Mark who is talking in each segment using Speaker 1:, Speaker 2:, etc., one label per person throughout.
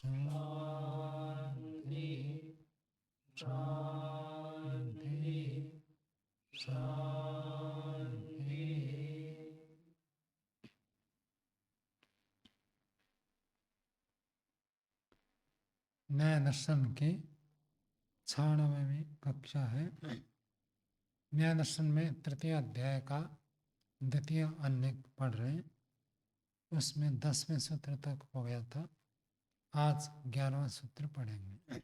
Speaker 1: शांति शांति शांति। न्याय दर्शन की 96वीं कक्षा है। न्याय दर्शन में तृतीय अध्याय का द्वितीय अन्य पढ़ रहे हैं। उसमें 10वें सूत्र तक हो गया था। आज 11वां सूत्र पढ़ेंगे।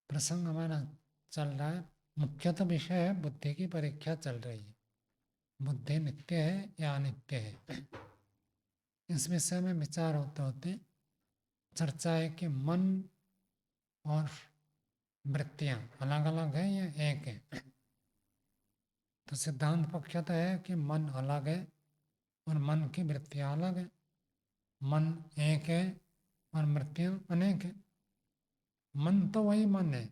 Speaker 1: प्रसंग हमारा चल रहा है, मुख्यतः विषय है बुद्धि की परीक्षा चल रही है। बुद्धि नित्य है या अनित्य है, इस विषय में विचार होते होते चर्चा है कि मन और वृत्तियां अलग अलग है या एक है। तो सिद्धांत पक्षतः है कि मन अलग है और मन की वृत्तियां अलग है। मन एक है और वृत्तियां अनेक है। मन तो वही मन है,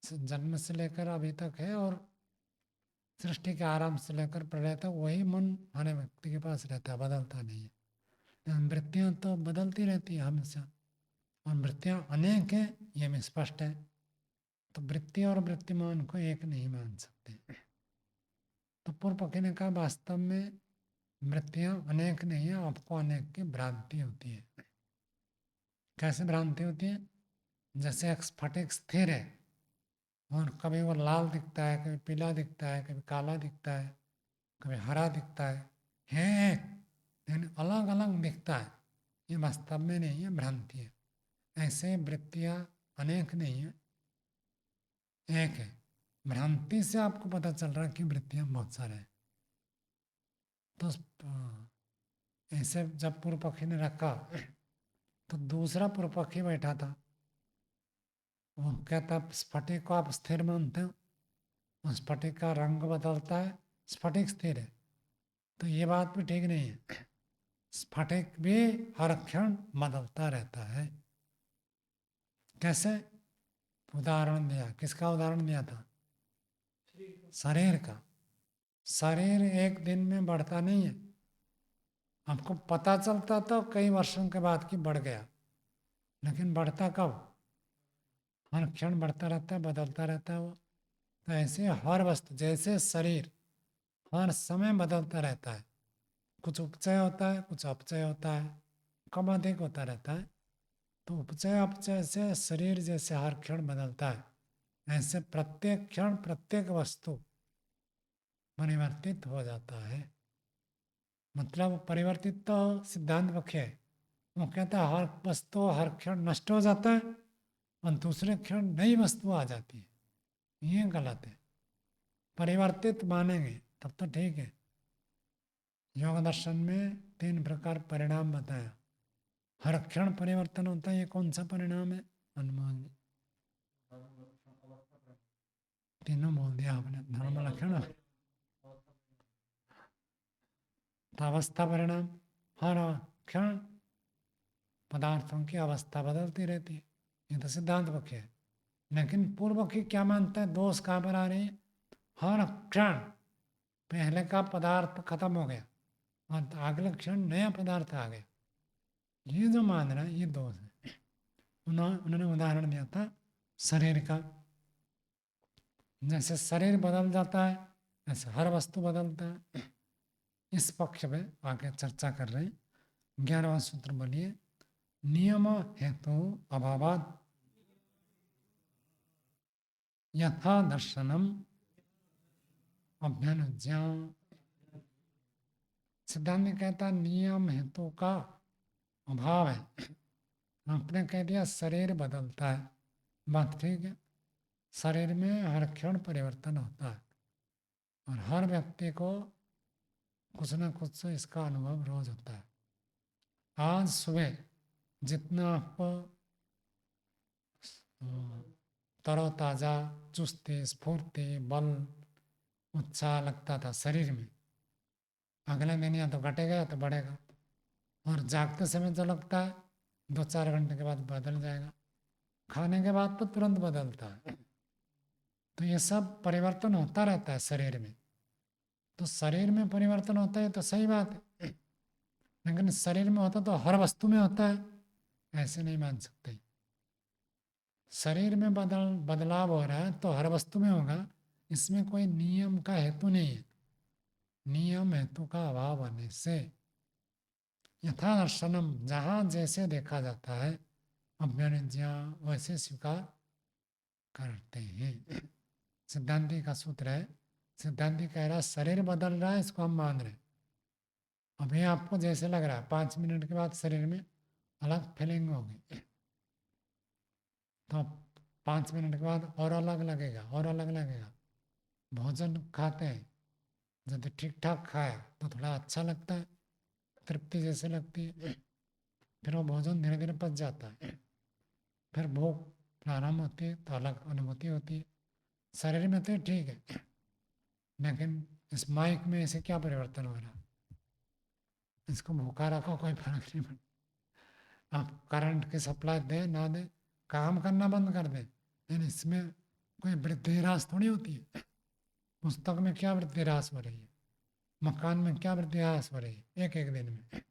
Speaker 1: जन्म से लेकर अभी तक है, और सृष्टि के आरंभ से लेकर प्रलय तक वही मन हर व्यक्ति के पास रहता है, बदलता नहीं है। लेकिन वृत्तियां तो बदलती रहती है हमेशा, और वृत्तियां अनेक है, ये में स्पष्ट है। तो वृत्ति और वृत्तिमान को एक नहीं मान सकते। तो पूर्व पक्षी ने कहा वास्तव में वृत्तियां अनेक नहीं है, आपको अनेक की भ्रांति होती है। कैसे भ्रांति होती है? जैसे एक स्फटिक स्थिर है और कभी वो लाल दिखता है, कभी पीला दिखता है, कभी काला दिखता है, कभी हरा दिखता है एक, लेकिन अलग अलग दिखता है। ये वास्तव में नहीं है, भ्रांति है। ऐसे वृत्तियां अनेक नहीं है, एक है। भ्रांति से आपको पता चल रहा है कि वृत्तियां बहुत सारे हैं। तो ऐसे जब पूर्व पक्षी ने रखा तो दूसरा पूर्व पक्षी बैठा था। वो कहता स्फटिक को आप स्थिर मानते हो, स्फटिक का रंग बदलता है, स्फटिक स्थिर है। तो ये बात भी ठीक नहीं है। स्फटिक भी हर क्षण बदलता रहता है। कैसे? उदाहरण दिया। किसका उदाहरण दिया था? शरीर का। शरीर एक दिन में बढ़ता नहीं है। आपको पता चलता तो कई वर्षों के बाद कि बढ़ गया, लेकिन बढ़ता कब? हर क्षण बढ़ता रहता है, बदलता रहता है वो। तो ऐसे हर वस्तु, जैसे शरीर हर समय बदलता रहता है, कुछ उपचय होता है, कुछ अपचय होता है, कम अधिक होता रहता है। तो उपचय अपचय से शरीर जैसे हर क्षण बदलता है, ऐसे प्रत्येक क्षण प्रत्येक वस्तु परिवर्तित हो जाता है। मतलब परिवर्तित तो सिद्धांत पक्ष है। वो कहता है हर वस्तु हर क्षण नष्ट हो जाता है और दूसरे क्षण नई वस्तु आ जाती है। ये गलत है। परिवर्तित मानेंगे तब तो ठीक है। योग दर्शन में 3 प्रकार परिणाम बताया। हर क्षण परिवर्तन होता है। ये कौन सा परिणाम है हनुमान जी? तीनों बोल दिया आपने। धर्म लक्षण, अवस्था परिणाम। हर क्षण पदार्थों की अवस्था बदलती रहती है। ये तो सिद्धांत पक्ष है। लेकिन पूर्व पक्षी क्या मानता है? दोष कहाँ पर आ रही है? हर क्षण पहले का पदार्थ खत्म हो गया और अगले क्षण नया पदार्थ आ गया। ये जो मान रहा है ये दोष है। उन्होंने उदाहरण दिया था शरीर का। जैसे शरीर बदल जाता है, ऐसे हर वस्तु बदलता है। इस पक्ष में आगे चर्चा कर रहे हैं। 11वां सूत्र बोलिए। नियम हेतु अभावात् यथा दर्शनम अभ्यनुज्ञा। सिद्धांत में कहता नियम हेतु का अभाव है। आपने कह दिया शरीर बदलता है, बात ठीक है। शरीर में हर क्षण परिवर्तन होता है और हर व्यक्ति को कुछ ना कुछ इसका अनुभव रोज होता है। आज सुबह जितना आपको तरोताजा, चुस्ती, स्फूर्ति, बल, उत्साह लगता था शरीर में, अगले दिन या तो घटेगा या तो बढ़ेगा। और जागते समय जो लगता है 2-4 घंटे के बाद बदल जाएगा। खाने के बाद तो तुरंत बदलता है। तो ये सब परिवर्तन होता रहता है शरीर में। तो शरीर में परिवर्तन होता है तो सही बात है, लेकिन शरीर में होता तो हर वस्तु में होता है। ऐसे नहीं मान सकते। शरीर में बदलाव हो रहा है तो हर वस्तु में होगा, इसमें कोई नियम का हेतु नहीं है। नियम हेतु का अभाव होने से यथा दर्शनम, जहाँ जैसे देखा जाता है, अभ्यनुज्ञा वैसे स्वीकार करते हैं। सिद्धांति का सूत्र है, सिद्धांति कह रहा है शरीर बदल रहा है, इसको हम मान रहे हैं। अभी आपको जैसे लग रहा है 5 मिनट के बाद शरीर में अलग फीलिंग होगी, तो 5 मिनट के बाद और अलग लगेगा और अलग लगेगा। भोजन खाते हैं, यदि ठीक ठाक खाया तो थोड़ा अच्छा लगता है, तृप्ति जैसे लगती है, फिर वो भोजन धीरे धीरे पच जाता है, फिर भूख प्रारंभ होती है तो अलग अनुभूति होती है। शरीर में तो ठीक है, लेकिन इस माइक में ऐसे क्या परिवर्तन हो रहा है? इसको भूखा रखो कोई फर्क नहीं पड़ता, आप करंट की सप्लाई दें ना दें, काम करना बंद कर दें, लेकिन इसमें कोई वृद्धि ह्रास थोड़ी होती है। पुस्तक में क्या वृद्धि ह्रास हो रही है, मकान में क्या वृद्धि ह्रास हो रही है, एक एक दिन में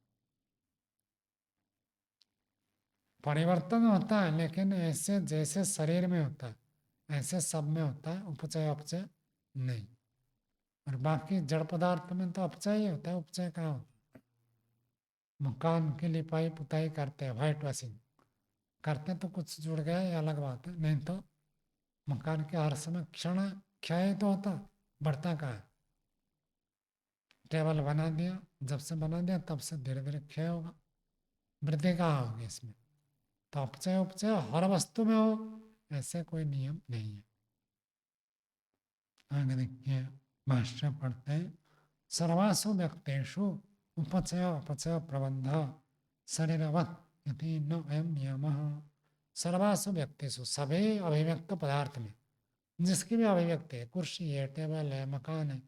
Speaker 1: परिवर्तन होता है। लेकिन ऐसे जैसे शरीर में होता है ऐसे सब में होता है, उपचय अपचय नहीं। और बाकी जड़ पदार्थ में तो अपचय ही होता है, उपचय कहाँ होता है? मकान की लिपाई पुताई करते हैं, व्हाइट वॉशिंग करते हैं तो कुछ जुड़ गया, ये अलग बात है, नहीं तो मकान के हर समय क्षण क्षय तो होता, बढ़ता कहाँ है? टेबल बना दिया, जब से बना दिया तब से धीरे धीरे क्षय होगा, वृद्धि कहाँ होगी इसमें? तो अपचय उपचय हर वस्तु में हो, ऐसे कोई नियम नहीं है। आगे देखिए, भाष्य पढ़ते हैं। सर्वासु व्यक्तेषु उपचय अपचय प्रबंध शरीरवत् इति न अयं नियमः। सर्वासु व्यक्तिषु, सभी अभिव्यक्त पदार्थ में, जिसकी भी अभिव्यक्ति है, कुर्सी है, टेबल है, मकान है,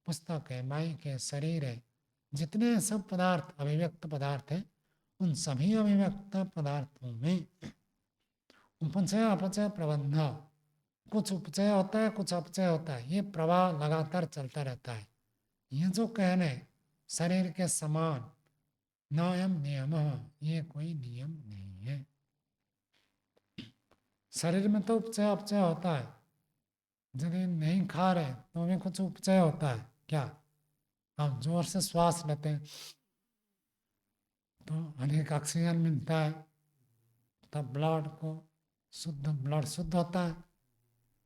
Speaker 1: पुस्तक है, माइक है, शरीर है, जितने सब पदार्थ अभिव्यक्त पदार्थ है, उन सभी अभिव्यक्त पदार्थों में उपचय अपचय प्रबंध, कुछ उपचय होता है कुछ अपचय होता है, ये प्रवाह लगातार चलता रहता है। ये जो कहने शरीर के समान नायम नियम, ये कोई नियम नहीं है। शरीर में तो उपचय अपचय होता है, यदि नहीं खा रहे तो भी कुछ उपचय होता है। क्या? आप जोर से श्वास लेते हैं तो अधिक ऑक्सीजन मिलता है, तब ब्लड शुद्ध होता है,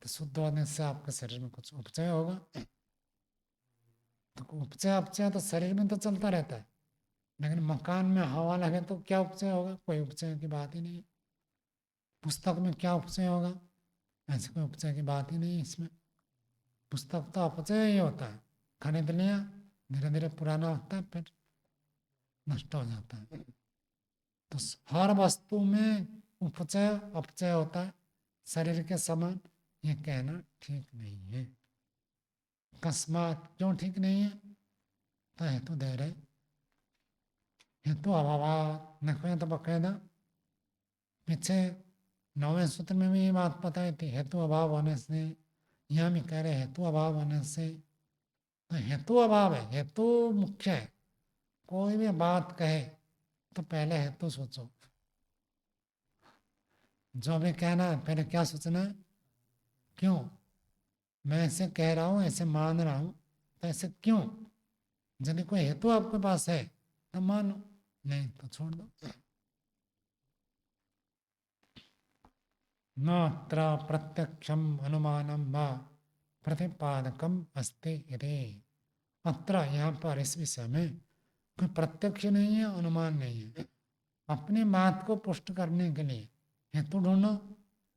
Speaker 1: तो शुद्ध होने से आपके शरीर में कुछ उपचय होगा। तो उपचय अपचय तो शरीर में तो चलता रहता है, लेकिन मकान में हवा लगे तो क्या उपचय होगा? कोई उपचय की बात ही नहीं है। पुस्तक में क्या उपचय होगा? ऐसे कोई उपचय की बात ही नहीं है इसमें। पुस्तक तो अपचय ही होता है, खरीद लिया, धीरे धीरे पुराना होता है, फिर नष्ट हो जाता है। तो हर वस्तु में उपचय अपचय होता है शरीर के समान, ये कहना ठीक नहीं है। अकस्मात क्यों ठीक नहीं है? तो हेतु दे रहे, हेतु अभाव नखवे तो बकायदा पीछे 9वें सूत्र में भी ये बात बताई थी, हेतु अभाव होने से। यहाँ भी कह रहे हेतु अभाव होने से, तो हेतु अभाव है, हेतु मुख्य है। कोई भी बात कहे तो पहले हेतु सोचो, जो भी कहना है पहले क्या सोचना है, क्यों मैं ऐसे कह रहा हूँ, ऐसे मान रहा हूँ, तो ऐसे क्यों? यदि कोई हेतु आपके पास है तो मानो, नहीं तो छोड़ दो। न अत्र प्रत्यक्षम अनुमानम वा प्रतिपादकम अस्ति इति। अत्र, यहाँ पर इस विषय में कोई प्रत्यक्ष नहीं है, अनुमान नहीं है। अपनी बात को पुष्ट करने के लिए हेतु ढूंढो,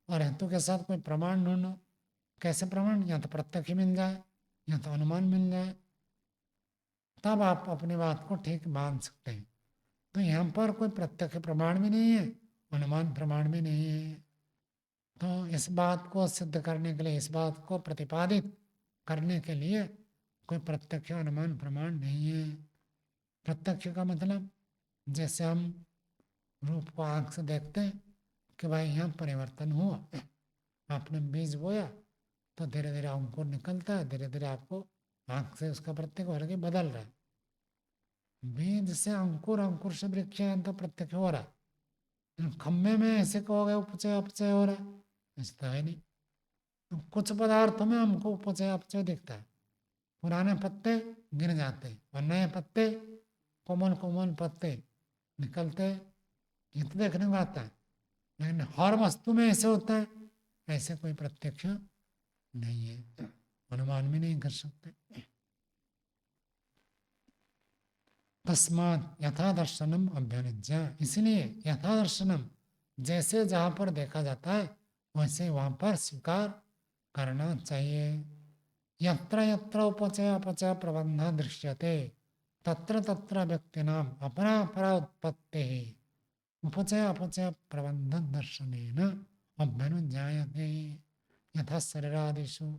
Speaker 1: और हेतु के साथ कोई प्रमाण ढूंढो। कैसे प्रमाण? या तो प्रत्यक्ष मिल जाए या तो अनुमान मिल जाए, तब आप अपनी बात को ठीक मान सकते हैं। तो यहाँ पर कोई प्रत्यक्ष प्रमाण भी नहीं है, अनुमान प्रमाण भी नहीं है। तो इस बात को सिद्ध करने के लिए, इस बात को प्रतिपादित करने के लिए कोई प्रत्यक्ष अनुमान प्रमाण नहीं है। प्रत्यक्ष का मतलब, जैसे हम रूप को आंख से देखते हैं कि भाई यहाँ परिवर्तन हुआ, आपने बीज बोया तो धीरे धीरे अंकुर निकलता है, धीरे धीरे आपको आंख से उसका प्रत्यक्ष हो रहा है, बदल रहा है। बीज से अंकुर, अंकुर से वृक्ष, तो प्रत्यक्ष हो रहा है। खम्भे में ऐसे कहोगे उपचय अपचय हो रहा है, ऐसा तो है नहीं। तो कुछ पदार्थों में हमको उपचय अपचय दिखता है। पुराने पत्ते गिर जाते और नए पत्ते, कोमल कोमल पत्ते निकलते, ये तो देखने को आता है। लेकिन हर वस्तु में ऐसे होता है, ऐसे कोई प्रत्यक्ष नहीं है, अनुमान भी नहीं कर सकते। तस्मात् यथा दर्शनम अभ्युनिज्य, इसलिए यथा दर्शनम, जैसे जहां पर देखा जाता है वैसे वहां पर स्वीकार करना चाहिए। यत्र यत्र उपचय अपचय प्रबंध दृश्यते तत्र तत्र व्यक्तिनाम अपरा अपरा उत्पत्ति उपचय अपचय प्रबंध दर्शनेन अभ्युज्ञायते। यथा शरीरादिषु,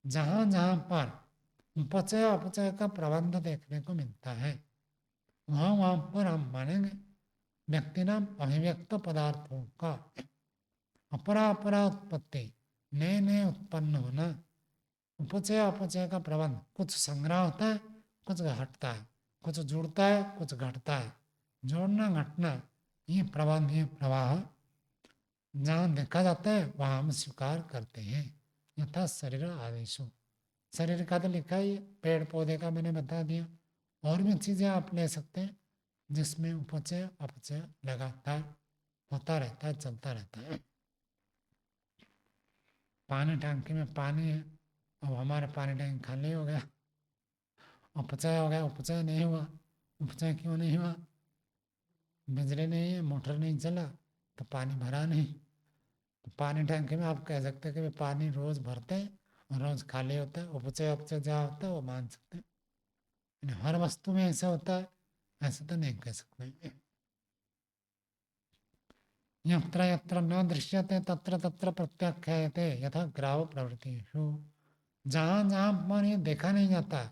Speaker 1: जहां जहां पर उपचय अपचय का प्रबंध देखने को मिलता है वहां वहां पर हम मानेंगे व्यक्ति नाम अभिव्यक्त पदार्थों का अपरा अपरा उत्पत्ति, नए नए उत्पन्न होना, उपचय अपचय का प्रबंध, कुछ संग्रह होता है कुछ घटता है, कुछ जुड़ता है कुछ घटता है, जोड़ना घटना, ये प्रबंध ये प्रवाह जहाँ देखा जाता है वहाँ हम स्वीकार करते हैं। यथा शरीर आदेशो, शरीर का तो लिखा ही है, पेड़ पौधे का मैंने बता दिया, और भी चीजें आप ले सकते हैं जिसमें उपचय अपचय लगातार होता रहता है, चलता रहता है। पानी टंकी में पानी है, अब हमारा पानी टंकी खाली हो गया, अपचय हो गया, उपचय नहीं हुआ। उपचय क्यों नहीं हुआ? बिजली नहीं है, मोटर नहीं चला, तो पानी भरा नहीं। तो पानी टंकी में आप कह सकते हैं कि पानी रोज भरते हैं और रोज खाली होता है, उपचय अपचय जहाँ होता है वो मान सकते हैं। हर वस्तु में ऐसा होता है ऐसा तो नहीं कह सकते। यत्र यत्र न दृश्यते तत्र तत्र प्रत्याख्यायते यथा ग्राव प्रवृत्तिषु, जहाँ जहाँ पर ये देखा नहीं जाता,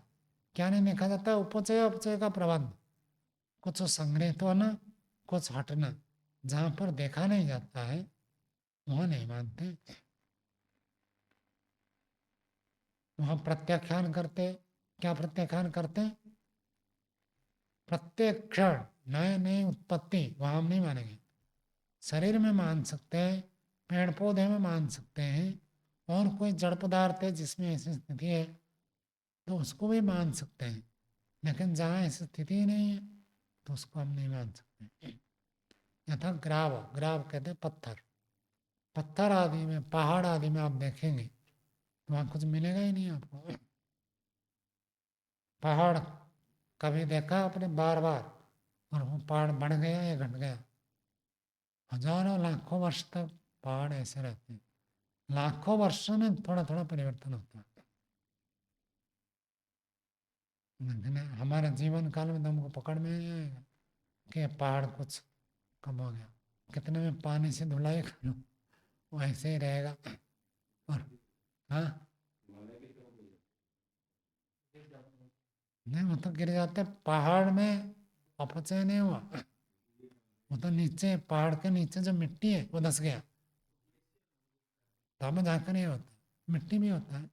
Speaker 1: क्या नहीं देखा जाता? उपचय अपचय का प्रबंध, कुछ संग्रहित होना कुछ हटना, जहाँ पर देखा नहीं जाता है वहाँ नहीं मानते, वहाँ प्रत्याख्यान करते। क्या प्रत्याख्यान करते? प्रत्येक क्षण नए नए उत्पत्ति, वहाँ हम नहीं मानेंगे। शरीर में मान सकते हैं, पेड़ पौधे में मान सकते हैं, और कोई जड़ पदार्थ है जिसमें ऐसी स्थिति है तो उसको भी मान सकते हैं। लेकिन जहाँ ऐसी स्थिति ही नहीं है तो उसको हम नहीं मान सकते। यथा ग्राव, ग्राव कहते हैं पत्थर, पत्थर आदि में, पहाड़ आदि में आप देखेंगे तो वहाँ कुछ मिलेगा ही नहीं आपको। पहाड़ कभी देखा आपने बार बार, और वो पहाड़ बढ़ गया या घट गया? हजारों लाखों वर्ष तक पहाड़ ऐसे रहते हैं, लाखों वर्षों में थोड़ा थोड़ा परिवर्तन होता है। लेकिन हमारे जीवन काल में तो हमको पकड़ में नहीं आएगा कि पहाड़ कुछ कम हो गया, कितने में पानी से धुलाई कर लो वो ऐसे ही रहेगा। और हाँ, नहीं वो तो गिर जाते पहाड़ में, अपचय नहीं हुआ, वो तो नीचे पहाड़ के नीचे जो मिट्टी है वो धस गया, तब जाकर नहीं होता। मिट्टी भी होता है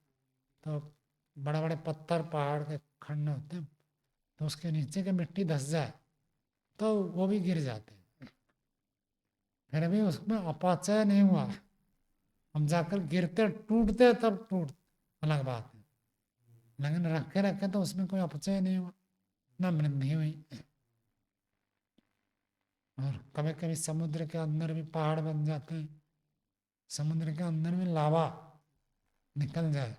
Speaker 1: तो बड़े बड़े पत्थर पहाड़ के खंड होते हैं, तो उसके नीचे की मिट्टी धस जाए तो वो भी गिर जाते हैं, फिर भी उसमें अपचय नहीं हुआ। हम जाकर गिरते टूटते तब टूट अलग बात है, लेकिन रखे रखे तो उसमें कोई अपचय नहीं हुआ, ना वृद्धि हुई। और कभी कभी समुद्र के अंदर भी पहाड़ बन जाते हैं, समुद्र के अंदर में लावा निकल जाए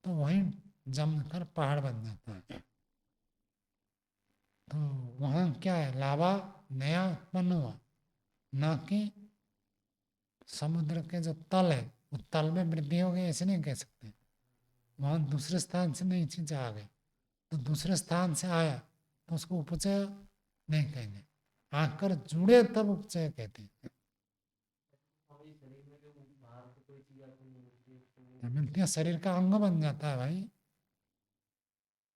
Speaker 1: तो वहीं जम कर पहाड़ बन जाता है। तो वहाँ क्या है, लावा नया उत्पन्न हुआ, ना कि समुद्र के जो तल है वो तल में वृद्धि हो गई ऐसे नहीं कह सकते। वहाँ दूसरे स्थान से नई चीज आ गई, तो दूसरे स्थान से आया तो उसको उपचय नहीं कहेंगे, आकर जुड़े तब उपचय कहते हैं। मिलती है, शरीर का अंग बन जाता है भाई,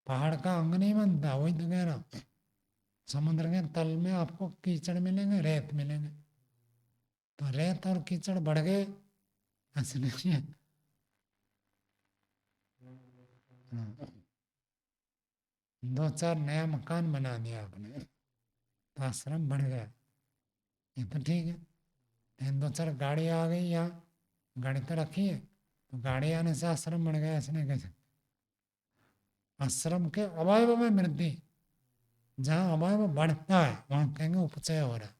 Speaker 1: पहाड़ का अंग नहीं बनता, वही तो कह रहा हूँ। समुद्र के तल में आपको कीचड़ मिलेंगे, रेत मिलेंगे, तो रेत और कीचड़ बढ़ गए ऐसे नहीं है। हाँ, दो चार नया मकान बना दिया आपने तो आश्रम बढ़ गया, ये तो ठीक है। लेकिन दो चार गाड़ी आ गई यहाँ, गाड़ी तो रखी है, तो गाड़ी आने से आश्रम बढ़ गया, ऐसे नहीं कह सकते। आश्रम के अवयव में वृद्धि, जहाँ अवयव बढ़ता है वहाँ कहेंगे उपचय हो रहा है।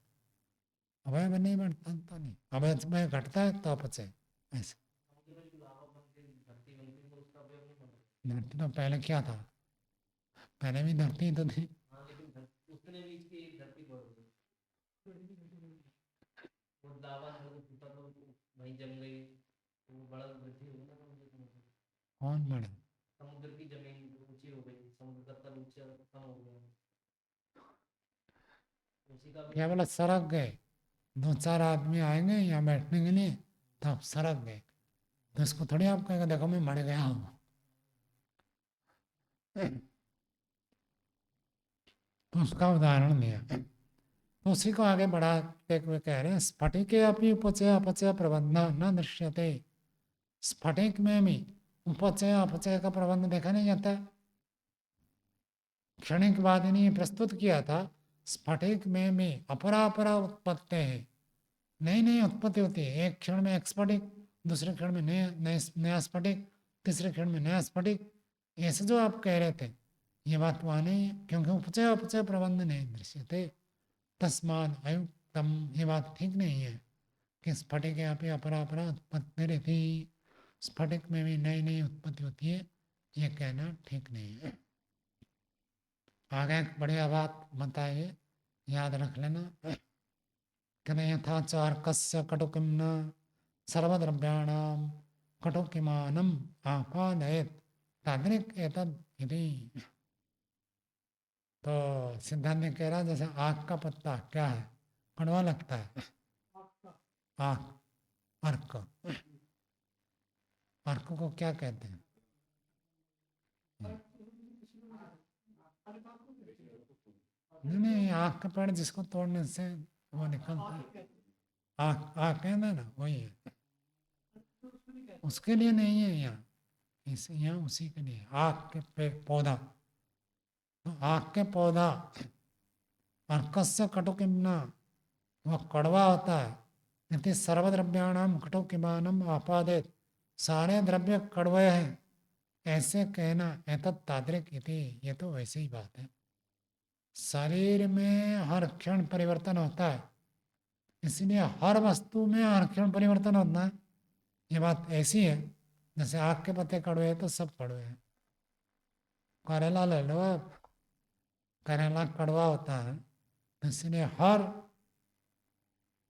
Speaker 1: अवयव नहीं बढ़ता तो नहीं, अवयव घटता है तो अपचय। ऐसे धरती तो पहले क्या था, पहले भी धरती तो थी। कौन बढ़े? क्या बोला, सड़क गए, दो चार आदमी आएंगे यहाँ बैठने के लिए, तो आप सड़क गए, तो इसको थोड़ी आप कहेंगे देखो मैं मर गया हूँ। तो उसका उदाहरण दिया, तो उसी को आगे बढ़ाते हुए कह रहे हैं स्फटिके अपनी उपचय अपचय प्रबंध न दृश्यते। स्फटिक में भी उपचय अपचय का प्रबंध देखा नहीं जाता है। क्षणिक बाद इन्हें प्रस्तुत किया था, स्फटिक में भी अपरा अपरा उत्पत्ति है, नई नई उत्पत्ति होती है। एक क्षण में एक स्फटिक, दूसरे क्षण में नया नया स्फटिक, तीसरे क्षण में नया स्फटिक। ऐसे जो आप कह रहे थे ये बात वहाँ नहीं है, क्योंकि उपचय अपचय प्रबंध नहीं दृश्यते तस्माद अयुक्तम, ये बात ठीक नहीं है कि स्फटिक यहाँ पे अपरा अपरा उत्पत्ति रहती, स्फटिक में भी नई नई उत्पत्ति होती है, ये कहना ठीक नहीं है। आगे एक बढ़िया बात बताइए, याद रख लेना। कहते यथा चार्कस्य कटुकिम्ना सर्वद्रव्याणाम कटुकिमानम आपादयेत् तादृक् एतद् इति। तो सिद्धांत ने कह रहा जैसे आग का पत्ता क्या है, कड़वा लगता है। आग, अर्क, अर्क को क्या कहते हैं? नहीं नहीं, आग का पेड़ जिसको तोड़ने से वो निकलता है, आग आग कहते हैं ना, वही है। उसके लिए नहीं है यहाँ, इस यहाँ उसी के लिए आग के पौधा, तो आग के पौधा अर्कस्य कटुकिम्ना, वह कड़वा होता है। यदि सर्वद्रव्याणाम कटुकिमानम आपादित, सारे द्रव्य कड़वे हैं, ऐसे कहना एतत् तादृक इति, ये तो वैसे ही बात है। शरीर में हर क्षण परिवर्तन होता है, इसलिए हर वस्तु में हर क्षण परिवर्तन होता है। ये बात ऐसी है जैसे आग के पत्ते कड़वे हैं तो सब कड़वे हैं। करेला ले लो आप, करेला कड़वा होता है, इसलिए हर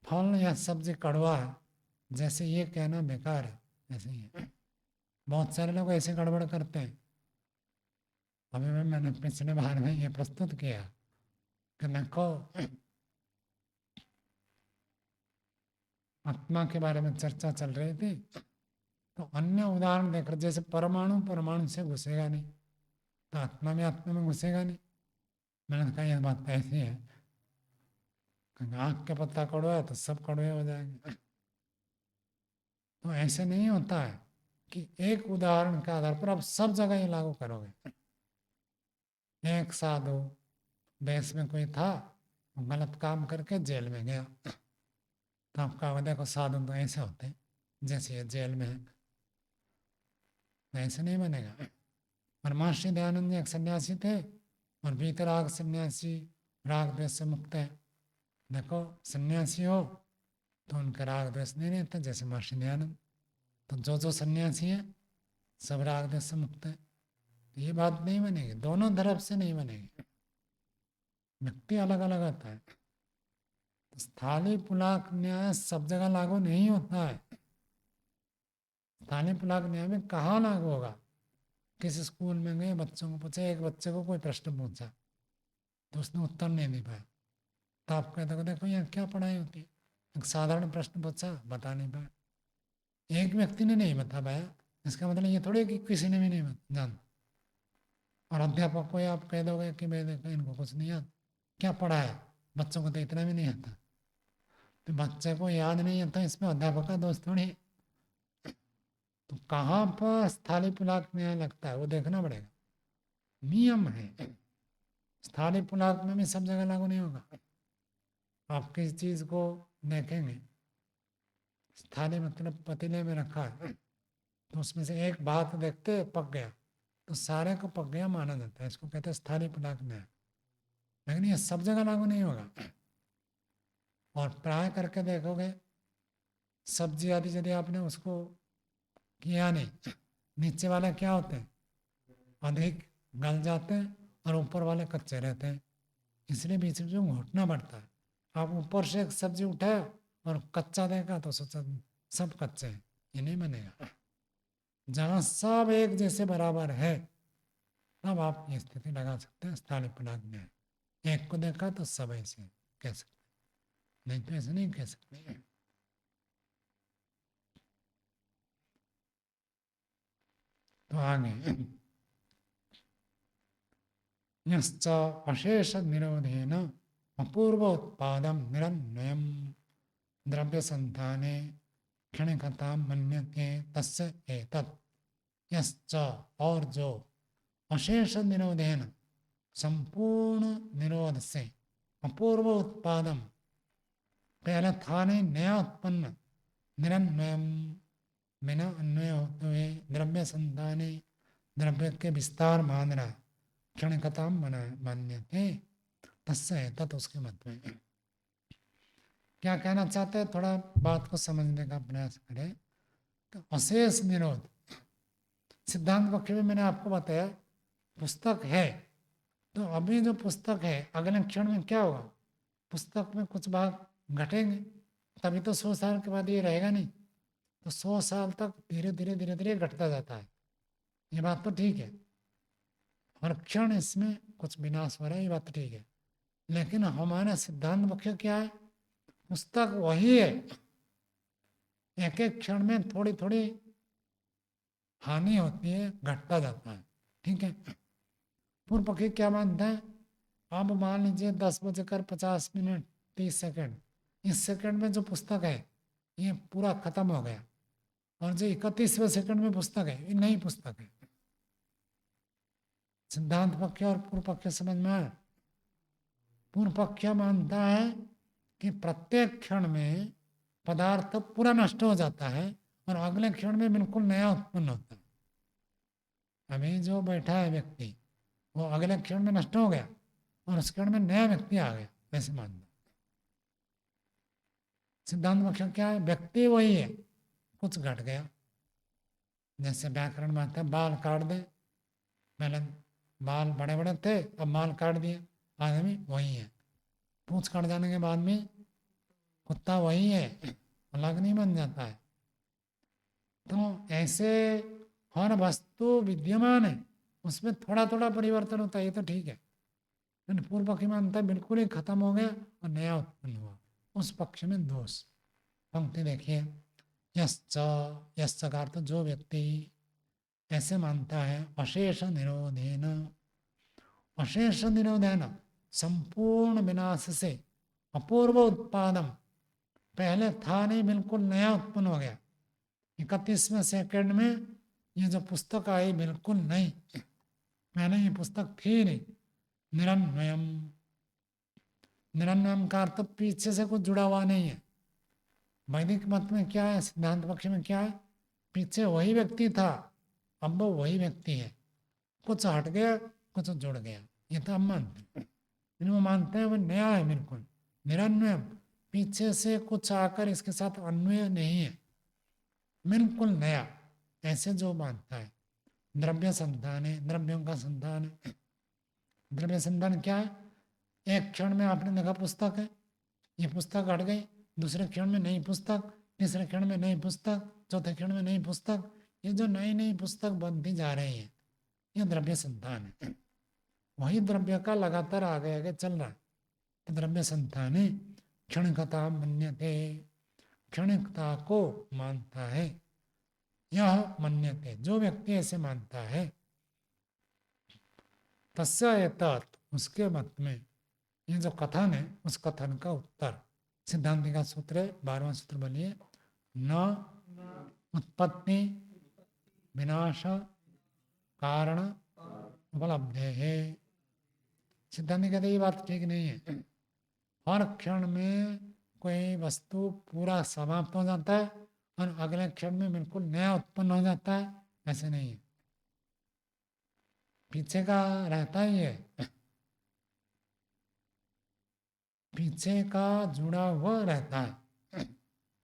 Speaker 1: फल या सब्जी कड़वा है, जैसे ये कहना बेकार है। ऐसे ही है, बहुत सारे लोग ऐसे गड़बड़ करते हैं। अभी मैंने पिछले बार में ये प्रस्तुत किया कि देखो आत्मा के बारे में चर्चा चल रही थी, तो अन्य उदाहरण देखकर जैसे परमाणु परमाणु से घुसेगा नहीं, तो आत्मा में घुसेगा नहीं। मैंने कहा यह बात ऐसी है, आँख के पत्ता कड़वा है तो सब कड़वे हो जाएंगे। तो ऐसे नहीं होता है कि एक उदाहरण के आधार पर आप सब जगह ये लागू करोगे। एक साधु देश में कोई था, गलत काम करके जेल में गया, तो आप कहोगे देखो साधु तो ऐसे होते हैं जैसे ये जेल में है, तो ऐसे नहीं बनेगा। और महर्षि दयानंद जी एक सन्यासी थे, और वीतराग सन्यासी, राग द्वेष से मुक्त है। देखो सन्यासी हो तो उनका राग द्वेष नहीं रहता जैसे महर्षि दयानंद, तो जो सन्यासी है सब राग द्वेष से मुक्त है। ये बात नहीं बनेगी, दोनों तरफ से नहीं बनेगी, व्यक्ति अलग अलग होता है। तो स्थाली पुलाक न्याय सब जगह लागू नहीं होता है। स्थाली पुलाक न्याय में कहाँ लागू होगा? किसी स्कूल में गए, बच्चों को पूछा, एक बच्चे को कोई प्रश्न पूछा तो उसने उत्तर नहीं दे पाया, तो आप कहते हो देखो यहाँ क्या पढ़ाई होती है। एक साधारण प्रश्न पूछा, बता नहीं पाया, एक व्यक्ति ने नहीं बता पाया, इसका मतलब ये थोड़ी कि किसी ने भी नहीं जाना। और अध्यापक को आप कह दोगे कि मैं देखो इनको कुछ नहीं आता, क्या पढ़ा है, बच्चों को तो इतना भी नहीं आता, तो बच्चे को याद नहीं आता, इसमें अध्यापक का दोस्त थोड़ी। तो कहाँ पर स्थाली पुलाक न्याय लगता है वो देखना पड़ेगा, नियम है। स्थाली पुलाक में भी सब जगह लागू नहीं होगा। आप किसी चीज को देखेंगे, थाली मतलब पतीले में रखा है, तो उसमें से एक भात देखते पक गया तो सारे को पक गया माना जाता है, इसको कहते हैं स्थानीय पदार्थ न्याय। लेकिन ये सब जगह लागू नहीं होगा। और प्राय करके देखोगे सब्जी आदि यदि आपने उसको किया नहीं, नीचे वाले क्या होते हैं, अधिक गल जाते हैं और ऊपर वाले कच्चे रहते हैं, इसलिए बीच में घोटना पड़ता है। आप ऊपर से एक सब्जी उठाए और कच्चा देखा तो सोचा सब कच्चे हैं, ये नहीं बनेगा। जहाँ सब एक जैसे बराबर है तब आप ये स्थिति लगा सकते हैं स्थानीय पदार्थ में। एक को देखा तो सब ऐसे कह सकते, नहीं तो ऐसे नहीं कह सकते। तो आगे यश्च अशेष निरोधेन अपूर्व उत्पादम निरन्वयम द्रव्य संताने क्षणिकता मन्यते तस्य एतत्। यश्च और जो अशेष निरोधेन संपूर्ण निरोध से अपूर्व उत्पादम पहले था नहीं नया उत्पन्न निरन्वयम बिना अन्वय होते हुए द्रव्य संताने द्रव्य के विस्तार मान रहा क्षणिकता मान्य थे तस्य तत् उसके मत में क्या कहना चाहते हैं, थोड़ा बात को समझने का प्रयास करें। तो अशेष निरोध सिद्धांत पक्ष में मैंने आपको बताया पुस्तक है, तो अभी जो पुस्तक है अगले क्षण में क्या होगा, पुस्तक में कुछ भाग घटेंगे, तभी तो 100 साल के बाद ये रहेगा नहीं, तो 100 साल तक धीरे धीरे धीरे धीरे घटता जाता है, ये बात तो ठीक है। हर क्षण इसमें कुछ विनाश हो रहा है, ये बात तो ठीक है। लेकिन हमारा सिद्धांत पक्ष क्या है, पुस्तक वही है, एक एक क्षण में थोड़ी थोड़ी हानि होती है, घटता जाता है, ठीक है। पूर्व पक्षी क्या मानता है, अब मान लीजिए 10:50 30 इस सेकंड में जो पुस्तक है ये पूरा खत्म हो गया, और जो 31वें सेकंड में पुस्तक है ये नई पुस्तक है। सिद्धांत पक्ष और पूर्व पक्ष समझ में आया। पूर्व पक्ष मानता है कि प्रत्येक क्षण में पदार्थ पूरा नष्ट हो जाता है और अगले क्षण में बिल्कुल नया उत्पन्न होता है। अभी जो बैठा है व्यक्ति वो अगले क्षण में नष्ट हो गया और उस क्षण में नया व्यक्ति आ गया, वैसे मानना। सिद्धांत पक्ष क्या है, व्यक्ति वही है, कुछ घट गया। जैसे व्याकरण में आता है बाल काट दे, पहले बाल बड़े बड़े थे अब बाल काट दिए, आदमी वही है। पूंछ कट जाने के बाद में कुत्ता वही है, अलग नहीं बन जाता है। तो ऐसे हर वस्तु विद्यमान है, उसमें थोड़ा थोड़ा परिवर्तन होता है, ये तो ठीक है। लेकिन पूर्व पक्ष मानता है बिल्कुल ही खत्म हो गया और नया उत्पन्न हुआ, उस पक्ष में दोष। पंक्ति देखिए, यश्च यश्च का अर्थ जो व्यक्ति ऐसे मानता है अशेष निरोधेन, अशेष निरोधेन संपूर्ण विनाश से अपूर्व उत्पादम पहले था नहीं बिल्कुल नया उत्पन्न हो गया। 31वें सेकंड में ये जो पुस्तक आई बिल्कुल नहीं, पहले ये पुस्तक थी नहीं। निरन्वयम, निरन्वयम का अर्थ पीछे से कुछ जुड़ा हुआ नहीं है। वैदिक मत में क्या है, सिद्धांत पक्ष में क्या है, पीछे वही व्यक्ति था अब वो वही व्यक्ति है, कुछ हट गया कुछ जुड़ गया, ये तो हम मानते हैं। लेकिन वो मानते हैं वो नया है बिल्कुल निरन्वय, पीछे से कुछ आकर इसके साथ अन्वय नहीं है, बिल्कुल नया। ऐसे जो मानता है द्रव्य संतान है, द्रव्यों का संतान है। द्रव्य संतान क्या है, एक क्षण में आपने देखा पुस्तक है, ये पुस्तक हट गई, दूसरे क्षण में नई पुस्तक, तीसरे क्षण में नई पुस्तक, चौथे क्षण में नई पुस्तक, ये जो नई नई पुस्तक बनती जा रही है ये द्रव्य संतान है। वही द्रव्य का लगातार आगे आगे चल रहा है, तो द्रव्य संतान है। क्षणिकता मन्यते, क्षणिकता को मानता है। यह मन्यते जो व्यक्ति ऐसे मानता है, तस्य एतत् उसके मत में, ये जो कथन है उस कथन का उत्तर सिद्धांति का सूत्र है 12वां सूत्र बोलिए, न उत्पत्ति विनाश कारण उपलब्ध है। सिद्धांत कहते ये बात ठीक नहीं है, हर क्षण में कोई वस्तु पूरा समाप्त हो जाता है और अगले क्षण में बिल्कुल नया उत्पन्न हो जाता है, ऐसे नहीं है। पीछे का रहता ही है, पीछे का जुड़ा हुआ रहता है।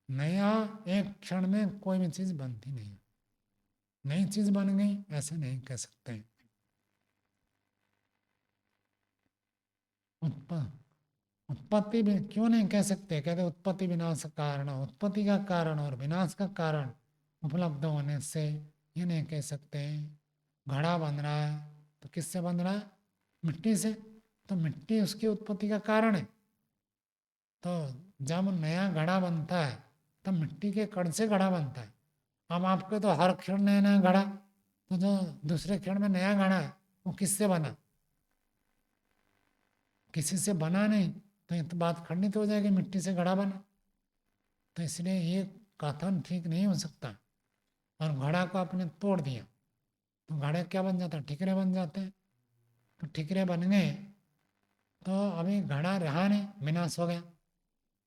Speaker 1: नया एक क्षण में कोई भी चीज बनती नहीं है। नई चीज बन गई ऐसे नहीं कह सकते। उत्पत्ति भी क्यों नहीं कह सकते, कहते उत्पत्ति विनाश का कारण, उत्पत्ति का कारण और विनाश का कारण उपलब्ध होने से ये नहीं कह सकते। घड़ा बन रहा है तो किससे बन रहा है? मिट्टी से। तो मिट्टी उसकी उत्पत्ति का कारण है। तो जब नया घड़ा बनता है तब मिट्टी के कण से घड़ा बनता है। अब आपके तो हर क्षण नया नया घड़ा, तो जो दूसरे क्षण में नया घड़ा है वो किससे बना? किसी से बना नहीं, तो ये तो बात खंडित हो जाएगी, मिट्टी से घड़ा बना। तो इसलिए ये कथन ठीक नहीं हो सकता। और घड़ा को आपने तोड़ दिया तो घड़े क्या बन जाता है? ठिकरे बन जाते हैं। तो ठिकरे बन गए तो अभी घड़ा रहा नहीं, विनाश हो गया।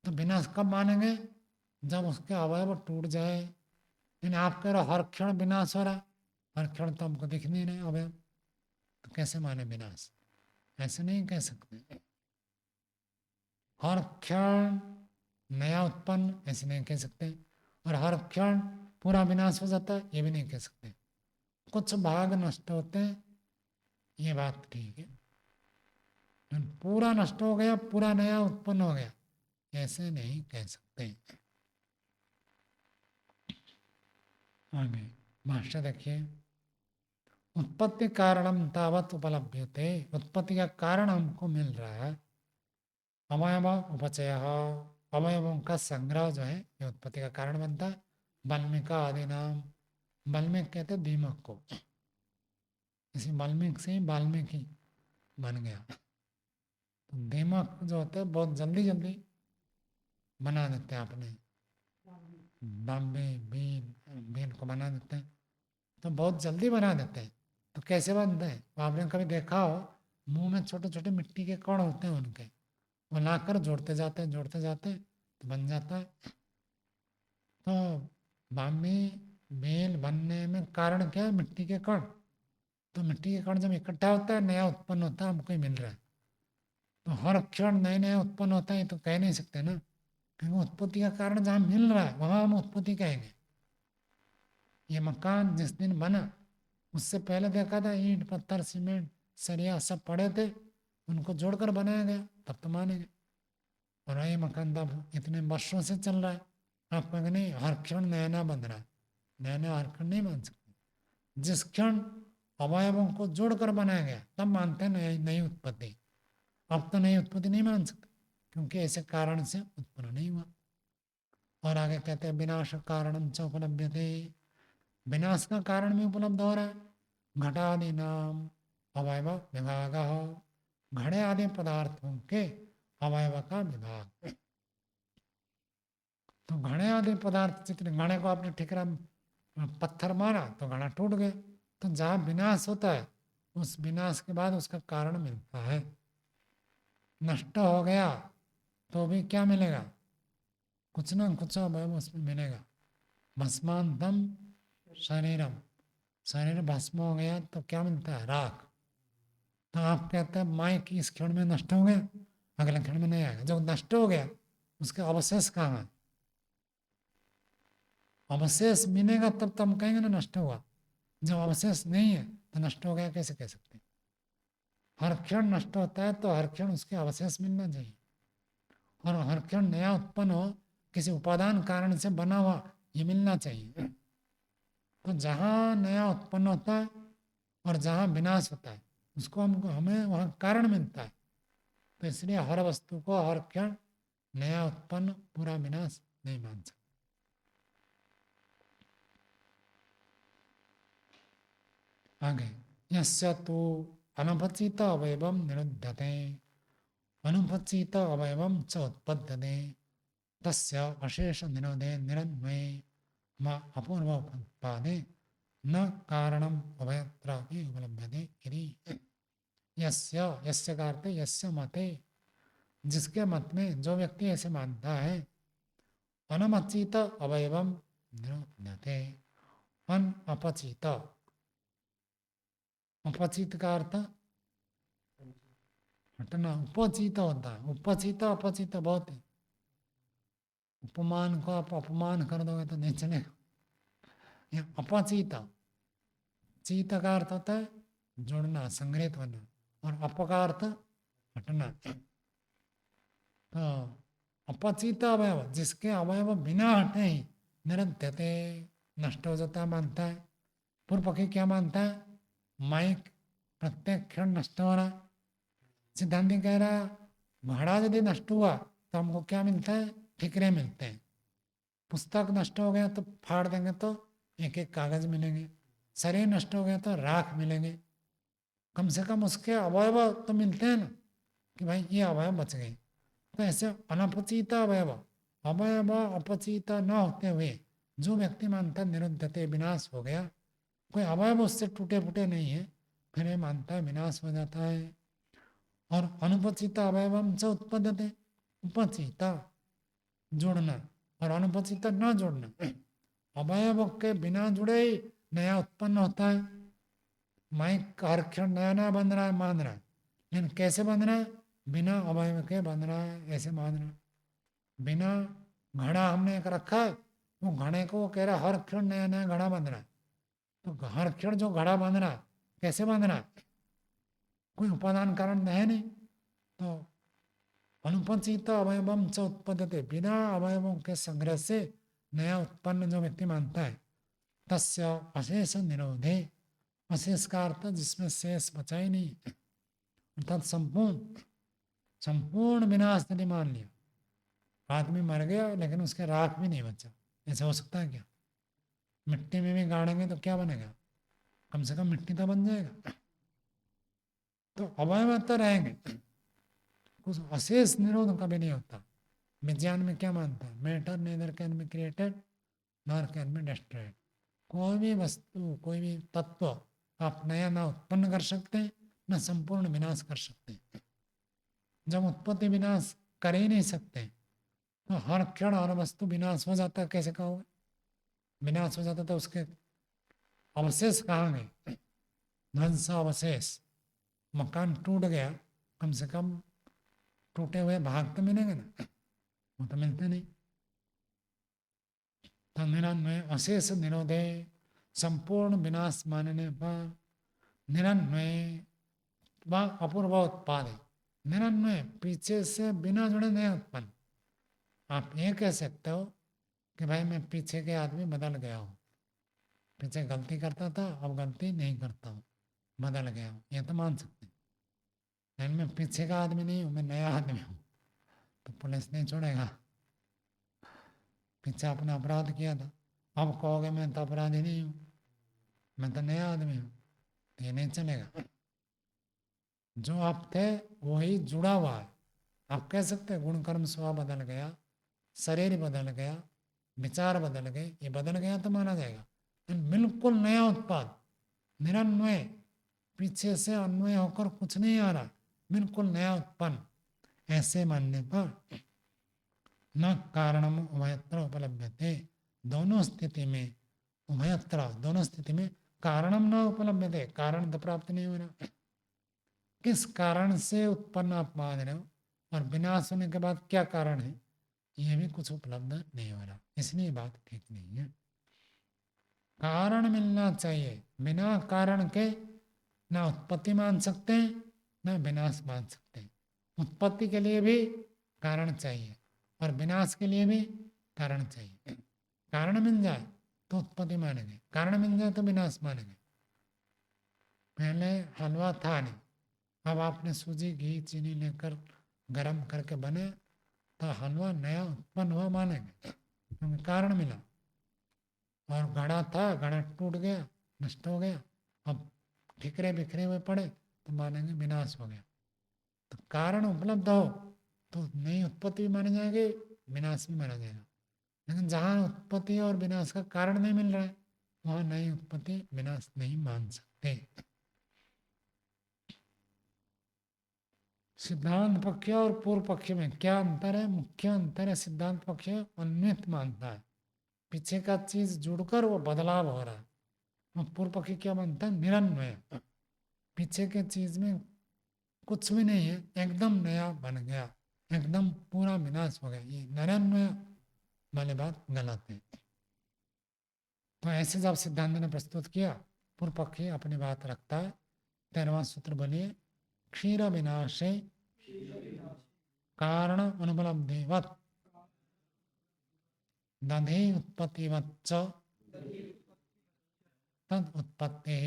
Speaker 1: तो विनाश कब मानेंगे? जब उसके अवयव टूट जाए। यानी आप कह रहे हो हर क्षण विनाश हो रहा, हर क्षण तो हमको दिख नहीं रहे अवयव, तो कैसे माने विनाश? ऐसे नहीं कह सकते। हर क्षण नया उत्पन्न ऐसे नहीं कह सकते, और हर क्षण पूरा विनाश हो जाता है ये भी नहीं कह सकते। कुछ भाग नष्ट होते हैं, ये बात ठीक है। पूरा नष्ट हो गया, पूरा नया उत्पन्न हो गया, ऐसे नहीं कह सकते। आगे भाष्य देखिए। उत्पत्ति कारणम तावत उपलभ्यते, उत्पत्ति का कारण हमको मिल रहा है। अवयव उपचय, अवयवों का संग्रह जो है ये उत्पत्ति का कारण बनता है। वाल्मीका आदि नाम, वाल्मीकि कहते दीमक को, इसी वाल्मीकि से ही वाल्मीकि बन गया। तो दीमक जो होते हैं बहुत जल्दी जल्दी बना देते हैं अपने, बॉम्बे बीन बीन को बना देते हैं, तो बहुत जल्दी बना देते हैं। तो कैसे बनते हैं? आपने कभी देखा हो, मुंह में छोटे छोटे मिट्टी के कण होते हैं उनके, वो लाकर जोड़ते जाते हैं तो बन जाता है। तो बामी बेल बनने में कारण क्या है? मिट्टी के कण। तो मिट्टी के कण जब इकट्ठा होता है नया उत्पन्न होता है, हमको ही मिल रहा है। तो हर क्षण नए नए उत्पन्न होता है तो कह नहीं सकते ना, क्योंकि उत्पत्ति का कारण जहाँ मिल रहा है वहाँ हम उत्पत्ति कहेंगे। ये मकान जिस दिन बना उससे पहले देखा था ईंट पत्थर सीमेंट सरिया सब पड़े थे, उनको जोड़कर बनाया गया, तब तो मानेंगे। और ये मकान तब इतने वर्षों से चल रहा है, आप कहेंगे नहीं हर क्षण नया नया बन रहा है, नया नया हर क्षण नहीं मान सकते। जिस क्षण अवयवों को जोड़कर बनाया गया तब मानते हैं नई नई उत्पत्ति। अब तो नई उत्पत्ति नहीं मान सकते, क्योंकि ऐसे कारण से उत्पन्न नहीं हुआ। और आगे कहते हैं विनाश कारणम च उपलभ्यते, विनाश का कारण भी उपलब्ध हो रहा है। घटादि नाम अवयव विभाग, घड़े आदि पदार्थों के अवयव का विभाग। तो घड़े आदि पदार्थ जितने, घड़े को आपने ठिकरा पत्थर मारा तो घड़ा टूट गया। तो जहाँ विनाश होता है उस विनाश के बाद उसका कारण मिलता है। नष्ट हो गया तो भी क्या मिलेगा? कुछ ना कुछ अवयव उसमें मिलेगा। भस्मांतम शरीरम, शरीर भस्म हो गया तो क्या मिलता है? राख। तो आप कहते हैं माइक इस क्षण में नष्ट हो गया, अगले क्षण में नहीं आएगा। जब नष्ट हो गया उसके अवशेष कहाँ है? अवशेष मिलेगा तब तो हम कहेंगे ना नष्ट हुआ। जब अवशेष नहीं है तो नष्ट हो गया कैसे कह सकते हैं? हर क्षण नष्ट होता है तो हर क्षण उसके अवशेष मिलना चाहिए, और हर क्षण नया उत्पन्न हो किसी उपादान कारण से बना हुआ ये मिलना चाहिए। तो जहाँ नया उत्पन्न होता है और जहाँ विनाश होता है उसको हमको हमें वहाँ कारण मिलता है। तो इसलिए हर वस्तु को हर क्षण नया उत्पन्न पूरा विनाश नहीं मान सकते। आगे यस्य तु अनुपचित अवयवम निरुध्यते, अनुपचित अवयवम च उत्पद्यते, तस्य अशेष निरोधे निरन्वये म अपूर्व उत्पादे न कारणम उभयत्रापि उपलभ्यते इति। यस्य, यस्य का अर्थ यस्य मते, जिसके मत में जो व्यक्ति ऐसे मानता है, अनमचित अवयवम निरुध्यते, अनअपचित, अपचित का अर्थ हटना, उपचित होता है, उपचित अपचित बहुत है। उपमान को आप अपमान कर दोगे तो नहीं चलेगा। ये अपचित, चीत का अर्थ होता है जुड़ना, संग्रहित होना, और अप का अर्थ हटना। तो अपचित अवयव, जिसके अवयव बिना हटे ही निरंत्यते, नष्ट हो जाता मानता है। पूर्व पक्षी क्या मानता है? माइक प्रत्येक क्षण नष्ट हो रहा। सिद्धांति कह रहा है घड़ा यदि नष्ट हुआ तो हमको क्या मिलता है? ठिकरे मिलते हैं। पुस्तक नष्ट हो गया तो फाड़ देंगे तो एक एक कागज मिलेंगे। शरीर नष्ट हो गया तो राख मिलेंगे। कम से कम उसके अवयव तो मिलते हैं ना, कि भाई ये अवयव बच गए। तो ऐसे अनपचित अवयव, अवयव अपचित न होते हुए जो व्यक्ति मानता है निरुद्धते, विनाश हो गया, कोई अवयव उससे टूटे फूटे नहीं है, फिर ये मानता है विनाश हो जाता है। और अनुपचित अवयवम से उत्पद्यते, उपचित जोड़ना और अनुपचित न जोड़ना। अवयव के बिना जुड़े ही नया उत्पन्न होता है। माइक हर क्षण नया नया बन रहा है मान रहा है, लेकिन कैसे बन रहा है? बिना अवयव के बन रहा है, ऐसे मान रहा है। बिना घड़ा हमने एक रखा है, वो घड़े को कह रहा है हर क्षण नया नया घड़ा बन रहा है। तो हर क्षण जो घड़ा बन रहा है कैसे बन रहा है? कोई उपादान कारण है नहीं। तो अनुपचित अवयवम च उत्पद्यते, बिना अवयवों के संग्रह से नया उत्पन्न जो व्यक्ति मानता है, तस्य अशेष निरोधे, अशेष का अर्थ जिसमें शेष बचा ही नहीं, अर्थात संपूर्ण संपूर्ण विनाश यदि मान लिया। आदमी मर गया लेकिन उसके राख भी नहीं बचा, ऐसा हो सकता है क्या? मिट्टी में भी गाड़ेंगे तो क्या बनेगा? कम से कम मिट्टी तो बन जाएगा। तो अवयव तो रहेंगे, कुछ अशेष निरोध कभी नहीं होता। विज्ञान में क्या मानता है? Matter neither can be created nor can be destroyed. कोई भी वस्तु, कोई भी तत्व आप नया ना उत्पन्न कर सकते हैं, न संपूर्ण विनाश कर सकते हैं। जब उत्पत्ति विनाश कर ही नहीं सकते तो हर क्षण हर वस्तु विनाश हो जाता है, कैसे कहोगे? विनाश हो जाता तो उसके अवशेष कहाँ गए? ध्वंस अवशेष। मकान टूट गया, कम से कम टूटे हुए भाग तो मिलेंगे ना, वो तो मिलते नहीं। तो निरन्वय अशेष निरोधे, संपूर्ण विनाश मानने पर निरन्वय व अपूर्व उत्पादे, निरन्वय पीछे से बिना जुड़े नहीं उत्पन्न। आप ये कह सकते हो कि भाई मैं पीछे के आदमी बदल गया हूँ, पीछे गलती करता था अब गलती नहीं करता हूँ, बदल गया हूँ, ये तो मान सकते हैं। लेकिन मैं पीछे का आदमी नहीं हूँ, मैं नया आदमी हूँ, तो पुलिस नहीं छोड़ेगा। पीछे अपना अपराध किया था, अब कहोगे मैं तो अपराधी नहीं हूँ, मैं तो नया आदमी हूँ, तो ये नहीं चलेगा। जो आप थे वही जुड़ा हुआ है। आप कह सकते हैं गुण कर्म स्वभाव बदल गया, शरीर बदल गया, विचार बदल गए, ये बदल गया तो माना जाएगा। बिल्कुल नया उत्पाद, निरन्वय, पीछे से अन्वय होकर कुछ नहीं आ रहा, बिल्कुल नया उत्पन्न, ऐसे मानने पर न कारणम उभयत्र उपलब्धते, दोनों स्थिति में, उभयत्र दोनों स्थिति में कारणम न उपलब्धते, कारण तो प्राप्त नहीं हो रहा। किस कारण से उत्पन्न आप मान रहे हो और विनाश होने के बाद क्या कारण है, ये भी कुछ उपलब्ध नहीं हो रहा, इसलिए बात ठीक नहीं है। कारण मिलना चाहिए, बिना कारण के ना उत्पत्ति मान सकते हैं ना विनाश मान सकते हैं। उत्पत्ति के लिए भी कारण चाहिए और विनाश के लिए भी कारण चाहिए। कारण मिल जाए तो उत्पत्ति मानेंगे, कारण मिल जाए तो विनाश मानेंगे। पहले हलवा था नहीं, अब आपने सूजी घी चीनी लेकर गरम करके बने तो हलवा नया उत्पन्न हुआ मानेंगे, क्योंकि कारण मिला। और घड़ा था, घड़ा टूट गया, नष्ट हो गया, अब ठिकरे बिखरे हुए पड़े तो मानेंगे विनाश हो गया। तो कारण उपलब्ध हो तो नई उत्पत्ति भी मानी जाएगी, विनाश भी माना जाएगा। लेकिन जहाँ उत्पत्ति और विनाश का कारण नहीं मिल रहा है वहाँ नई उत्पत्ति विनाश नहीं मान सकते। सिद्धांत पक्ष और पूर्व पक्ष में क्या अंतर है? मुख्य अंतर है सिद्धांत पक्ष अन्वित मानता है, पीछे का चीज जुड़कर वो बदलाव हो रहा है। और पूर्व पक्षी क्या मानता है? निरन्वय, पीछे के चीज में कुछ भी नहीं है, एकदम नया बन गया, एकदम पूरा विनाश हो गया। ये निरन्वय वाली बात गलत है। तो ऐसे जब सिद्धांत ने प्रस्तुत किया, पूर्व पक्षी अपनी बात रखता है। 13वां सूत्र बोलिए, क्षीर विनाशे कारण अनुपलब्धिवत् दधि उत्पत्तिवच्च तद उत्पत्ति।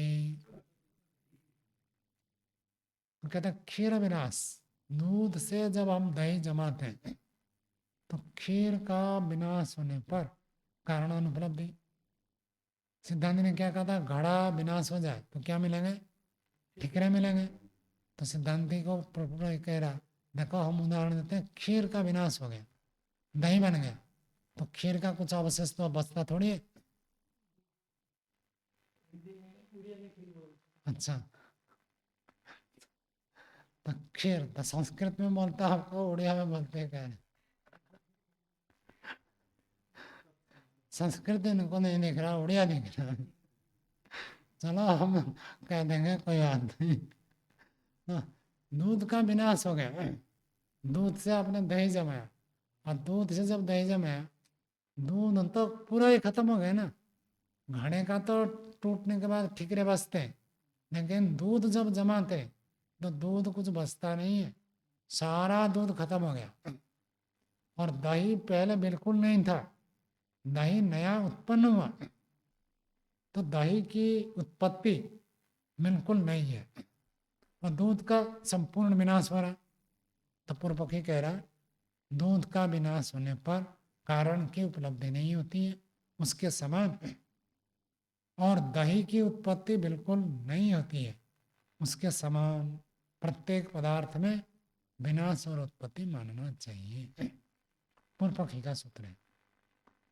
Speaker 1: तो कहते हैं क्षीर विनाश, दूध से जब हम दही जमाते हैं तो क्षीर का विनाश होने पर कारण अनुपलब्धि। सिद्धांत ने क्या कहा था? घड़ा विनाश हो जाए तो क्या मिलेंगे? ठिकरे मिलेंगे। तो सिद्धांति को कह रहा, देखो हम उदाहरण देते हैं, क्षीर का विनाश हो गया, दही बन गया, तो खीर का कुछ अवशेष तो बचता थोड़ी है। अच्छा, तो खीर तो संस्कृत में बोलता, आपको उड़िया में बोलते हैं? क्या संस्कृत इनको नहीं दिख रहा, उड़िया दिख रहा है। चलो हम कह देंगे, कोई बात नहीं। दूध का विनाश हो गया, दूध से आपने दही जमाया, और दूध से जब दही जमाया, दूध तो पूरा ही खत्म हो गया ना। घड़े का तो टूटने के बाद ठिकरे बचते हैं, लेकिन दूध जब जमाते तो दूध कुछ बचता नहीं है, सारा दूध खत्म हो गया। और दही पहले बिल्कुल नहीं था, दही नया उत्पन्न हुआ, तो दही की उत्पत्ति बिल्कुल नहीं है, और दूध का संपूर्ण विनाश हो रहा। तो पूर्व पक्षी कह रहा, दूध का विनाश होने पर कारण की उपलब्धि नहीं होती है उसके समान, और दही की उत्पत्ति बिल्कुल नहीं होती है उसके समान। प्रत्येक पदार्थ में विनाश और उत्पत्ति मानना चाहिए। पूर्व पक्षी का सूत्र है।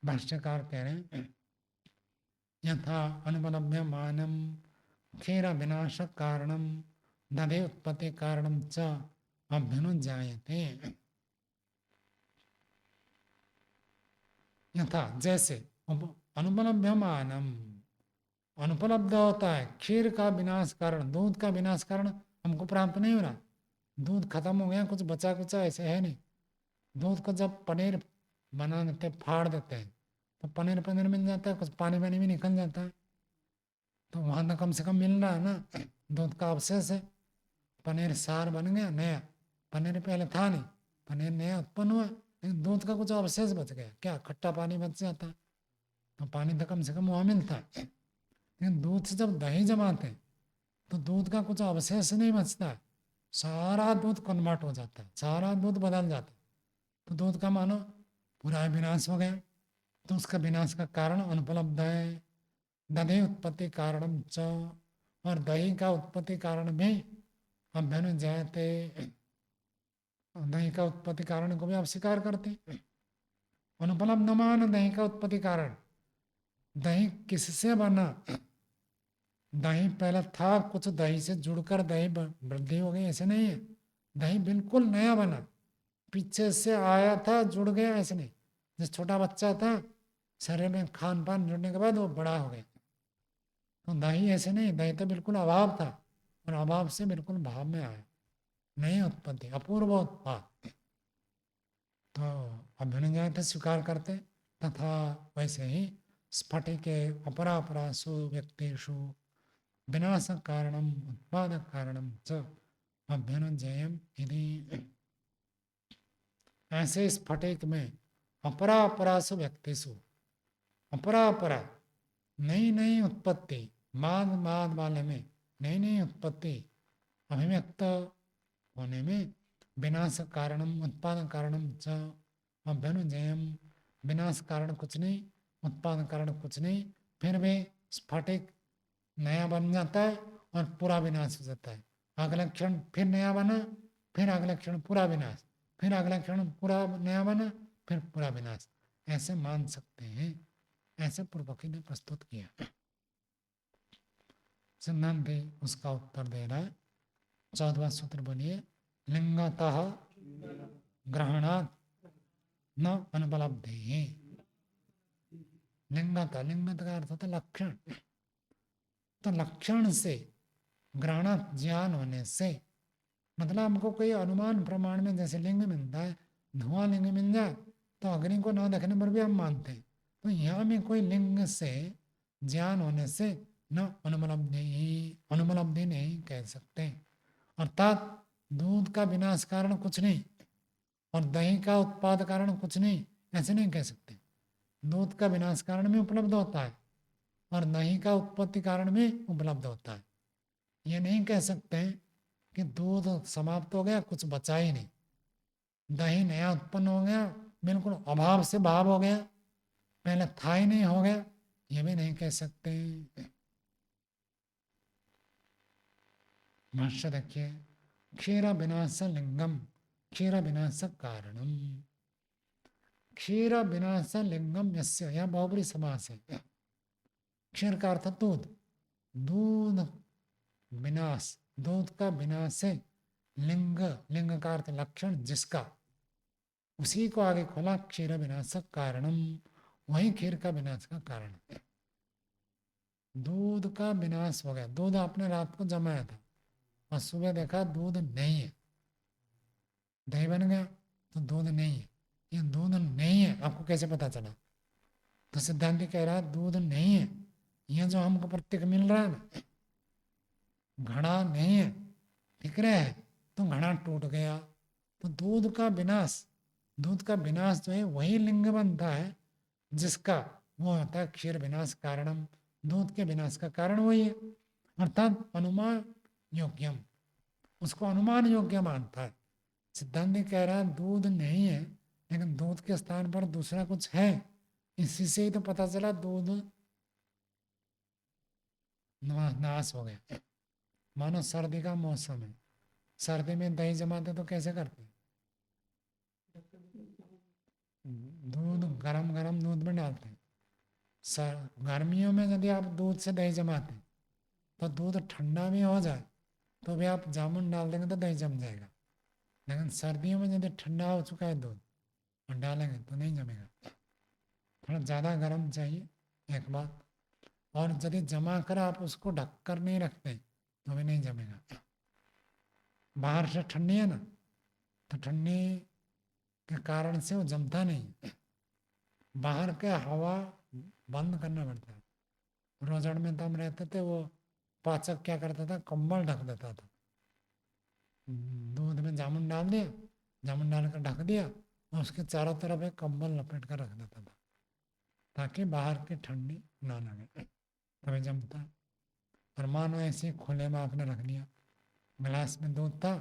Speaker 1: भाष्यकार कह रहे हैं, यथा अनुपलभ्यमानं क्षीर विनाश कारणं दधि उत्पत्ति कारणं च अभ्युनुजायते। यथा जैसे, अनुपलभ्यमानम, अनुपलब्ध होता है क्षीर का विनाश कारण, दूध का विनाश कारण हमको प्राप्त नहीं हो रहा। दूध खत्म हो गया, कुछ बचा कुचा ऐसे है नहीं। दूध को जब पनीर बना देते, फाड़ देते हैं, तो पनीर पनीर मिल जाता है, कुछ पानी पानी भी निकल जाता है, तो वहाँ तो कम से कम मिल रहा है ना, दूध का अवशेष है। पनीर सार बन गया नया, पनीर पहले था नहीं, पनीर नया उत्पन्न हुआ, लेकिन दूध का कुछ अवशेष बच गया, क्या खट्टा पानी बच जाता है, तो पानी तो कम से कम वहाँ मिलता है। लेकिन दूध से जब दही जमाते हैं तो दूध का कुछ अवशेष नहीं बचता है, सारा दूध कन्वर्ट हो जाता है, सारा दूध बदल जाता है, तो दूध का मानो पूरा विनाश हो गया। तो उसका विनाश का कारण अनुपलब्ध है। दधि उत्पत्ति कारण च, और दही का उत्पत्ति कारण भी अभ्यनु जायते, दही का उत्पत्ति कारण को भी आप स्वीकार करते हैं। अनुपलब्धमान दही का उत्पत्ति कारण, दही किससे बना? दही पहले था, कुछ दही से जुड़कर दही वृद्धि हो गई, ऐसे नहीं है। दही बिल्कुल नया बना, पीछे से आया था जुड़ गया, ऐसे नहीं। जैसे छोटा बच्चा था, शरीर में खान पान जुड़ने के बाद वो बड़ा हो गया, तो दही ऐसे नहीं, दही तो बिल्कुल अभाव था, और अभाव से बिल्कुल भाव में आया, नई उत्पत्ति, अपूर्व उत्पाद। तो अभ्युनजायते स्वीकार करते। तथा वैसे ही स्फटिके अपरा अपरासु व्यक्तिषु विनाश कारणम उत्पाद कारणम च अभ्युनजयम यदि। ऐसे स्फटिक में अपरा अपरासु व्यक्तिषु, अपरा अपरा नई नई उत्पत्ति, माद माद वाले में नई नई उत्पत्ति अभिव्यक्त होने में, विनाश कारणम उत्पादन कारणम च अभ्युनजयम, विनाश कारण कुछ नहीं, उत्पादन कारण कुछ नहीं, फिर भी स्फटिक नया बन जाता है और पूरा विनाश हो जाता है। अगला क्षण फिर नया बना, फिर अगला क्षण पूरा विनाश, फिर अगला क्षण पूरा नया बना, फिर पूरा विनाश, ऐसे मान सकते हैं। ऐसे पूर्व पक्षी ने प्रस्तुत किया। सिद्धांत भी उसका उत्तर दे रहा है। 14वां सूत्र बोलिए, लिंगतः ग्रहणात् न अनुपलब्धि। लिंगत, लिंगत का अर्थ होता है लक्षण। तो लक्षण से ग्रहणात् ज्ञान होने से, मतलब हमको कोई अनुमान प्रमाण में जैसे लिंग मिलता है, धुआं लिंग मिल जाए तो अग्नि को न देखने पर भी हम मानते हैं। तो यहाँ में कोई लिंग से ज्ञान होने से न अनुपलब्धि नहीं कह सकते। अर्थात दूध का विनाश कारण कुछ नहीं और दही का उत्पाद कारण कुछ नहीं, ऐसे नहीं कह सकते। दूध का विनाश कारण में उपलब्ध होता है और दही का उत्पत्ति कारण में उपलब्ध होता है। ये नहीं कह सकते हैं कि दूध समाप्त हो गया, कुछ बचा ही नहीं, दही नया उत्पन्न हो गया, बिल्कुल अभाव से भाव हो गया, पहले था ही नहीं हो गया, ये भी नहीं कह सकते। भाष्य देखिए, क्षीर विनाश लिंगम क्षीर विनाश कारणम। क्षीर विनाश लिंगम यस्य, यह बहुब्री समास है। क्षीर का अर्थ दूध, दूध विनाश, दूध का विनाश है। लिंग, लिंग का अर्थ लक्षण जिसका, उसी को आगे खोला क्षीर विनाश कारणम, वही क्षीर का विनाश का कारण है। दूध का विनाश हो गया, दूध आपने रात को जमाया था और सुबह देखा दूध नहीं है, दही बन गया तो दूध नहीं है। ये दूध नहीं है आपको कैसे पता चला? तो सिद्धांति कह रहा है दूध नहीं है, ये जो हमको प्रत्येक मिल रहा है ना, घड़ा नहीं है, दिख रहा है तो घड़ा टूट गया। तो दूध का विनाश, दूध का विनाश जो है वही लिंग बनता है जिसका, वो होता है क्षीर विनाश कारणम, दूध के विनाश का कारण वही है। अर्थात अनुमान योग्यम, उसको अनुमान योग्य मानता है। सिद्धांत कह रहा है दूध नहीं है, लेकिन दूध के स्थान पर दूसरा कुछ है, इसी से ही तो पता चला दूध नाश हो गया। मानो सर्दी का मौसम है, सर्दी में दही जमाते तो कैसे करते? दूध गरम गरम दूध में डालते हैं। गर्मियों में यदि आप दूध से दही जमाते हैं तो दूध ठंडा भी हो जाए तो भी आप जामुन डाल देंगे तो दही जम जाएगा। लेकिन सर्दियों में यदि ठंडा हो चुका है दूध और डालेंगे तो नहीं जमेगा, थोड़ा ज़्यादा गर्म चाहिए, एक बात। और यदि जमा कर आप उसको ढक कर नहीं रखते तो भी नहीं जमेगा। बाहर से ठंडी है ना, तो ठंडी के कारण से वो जमता नहीं, बाहर के हवा बंद करना पड़ता है। रोजड़ में तो हम रहते थे, वो पाचक क्या करता था, कंबल ढक देता था। दूध में जामुन डाल दिया, जामुन डालकर ढक दिया और उसके चारों तरफ एक कंबल लपेट कर रख देता था ताकि बाहर की ठंडी ना लगे, तभी जमता है। और मानो ऐसे खुले में आपने रख दिया, गिलास में दूध था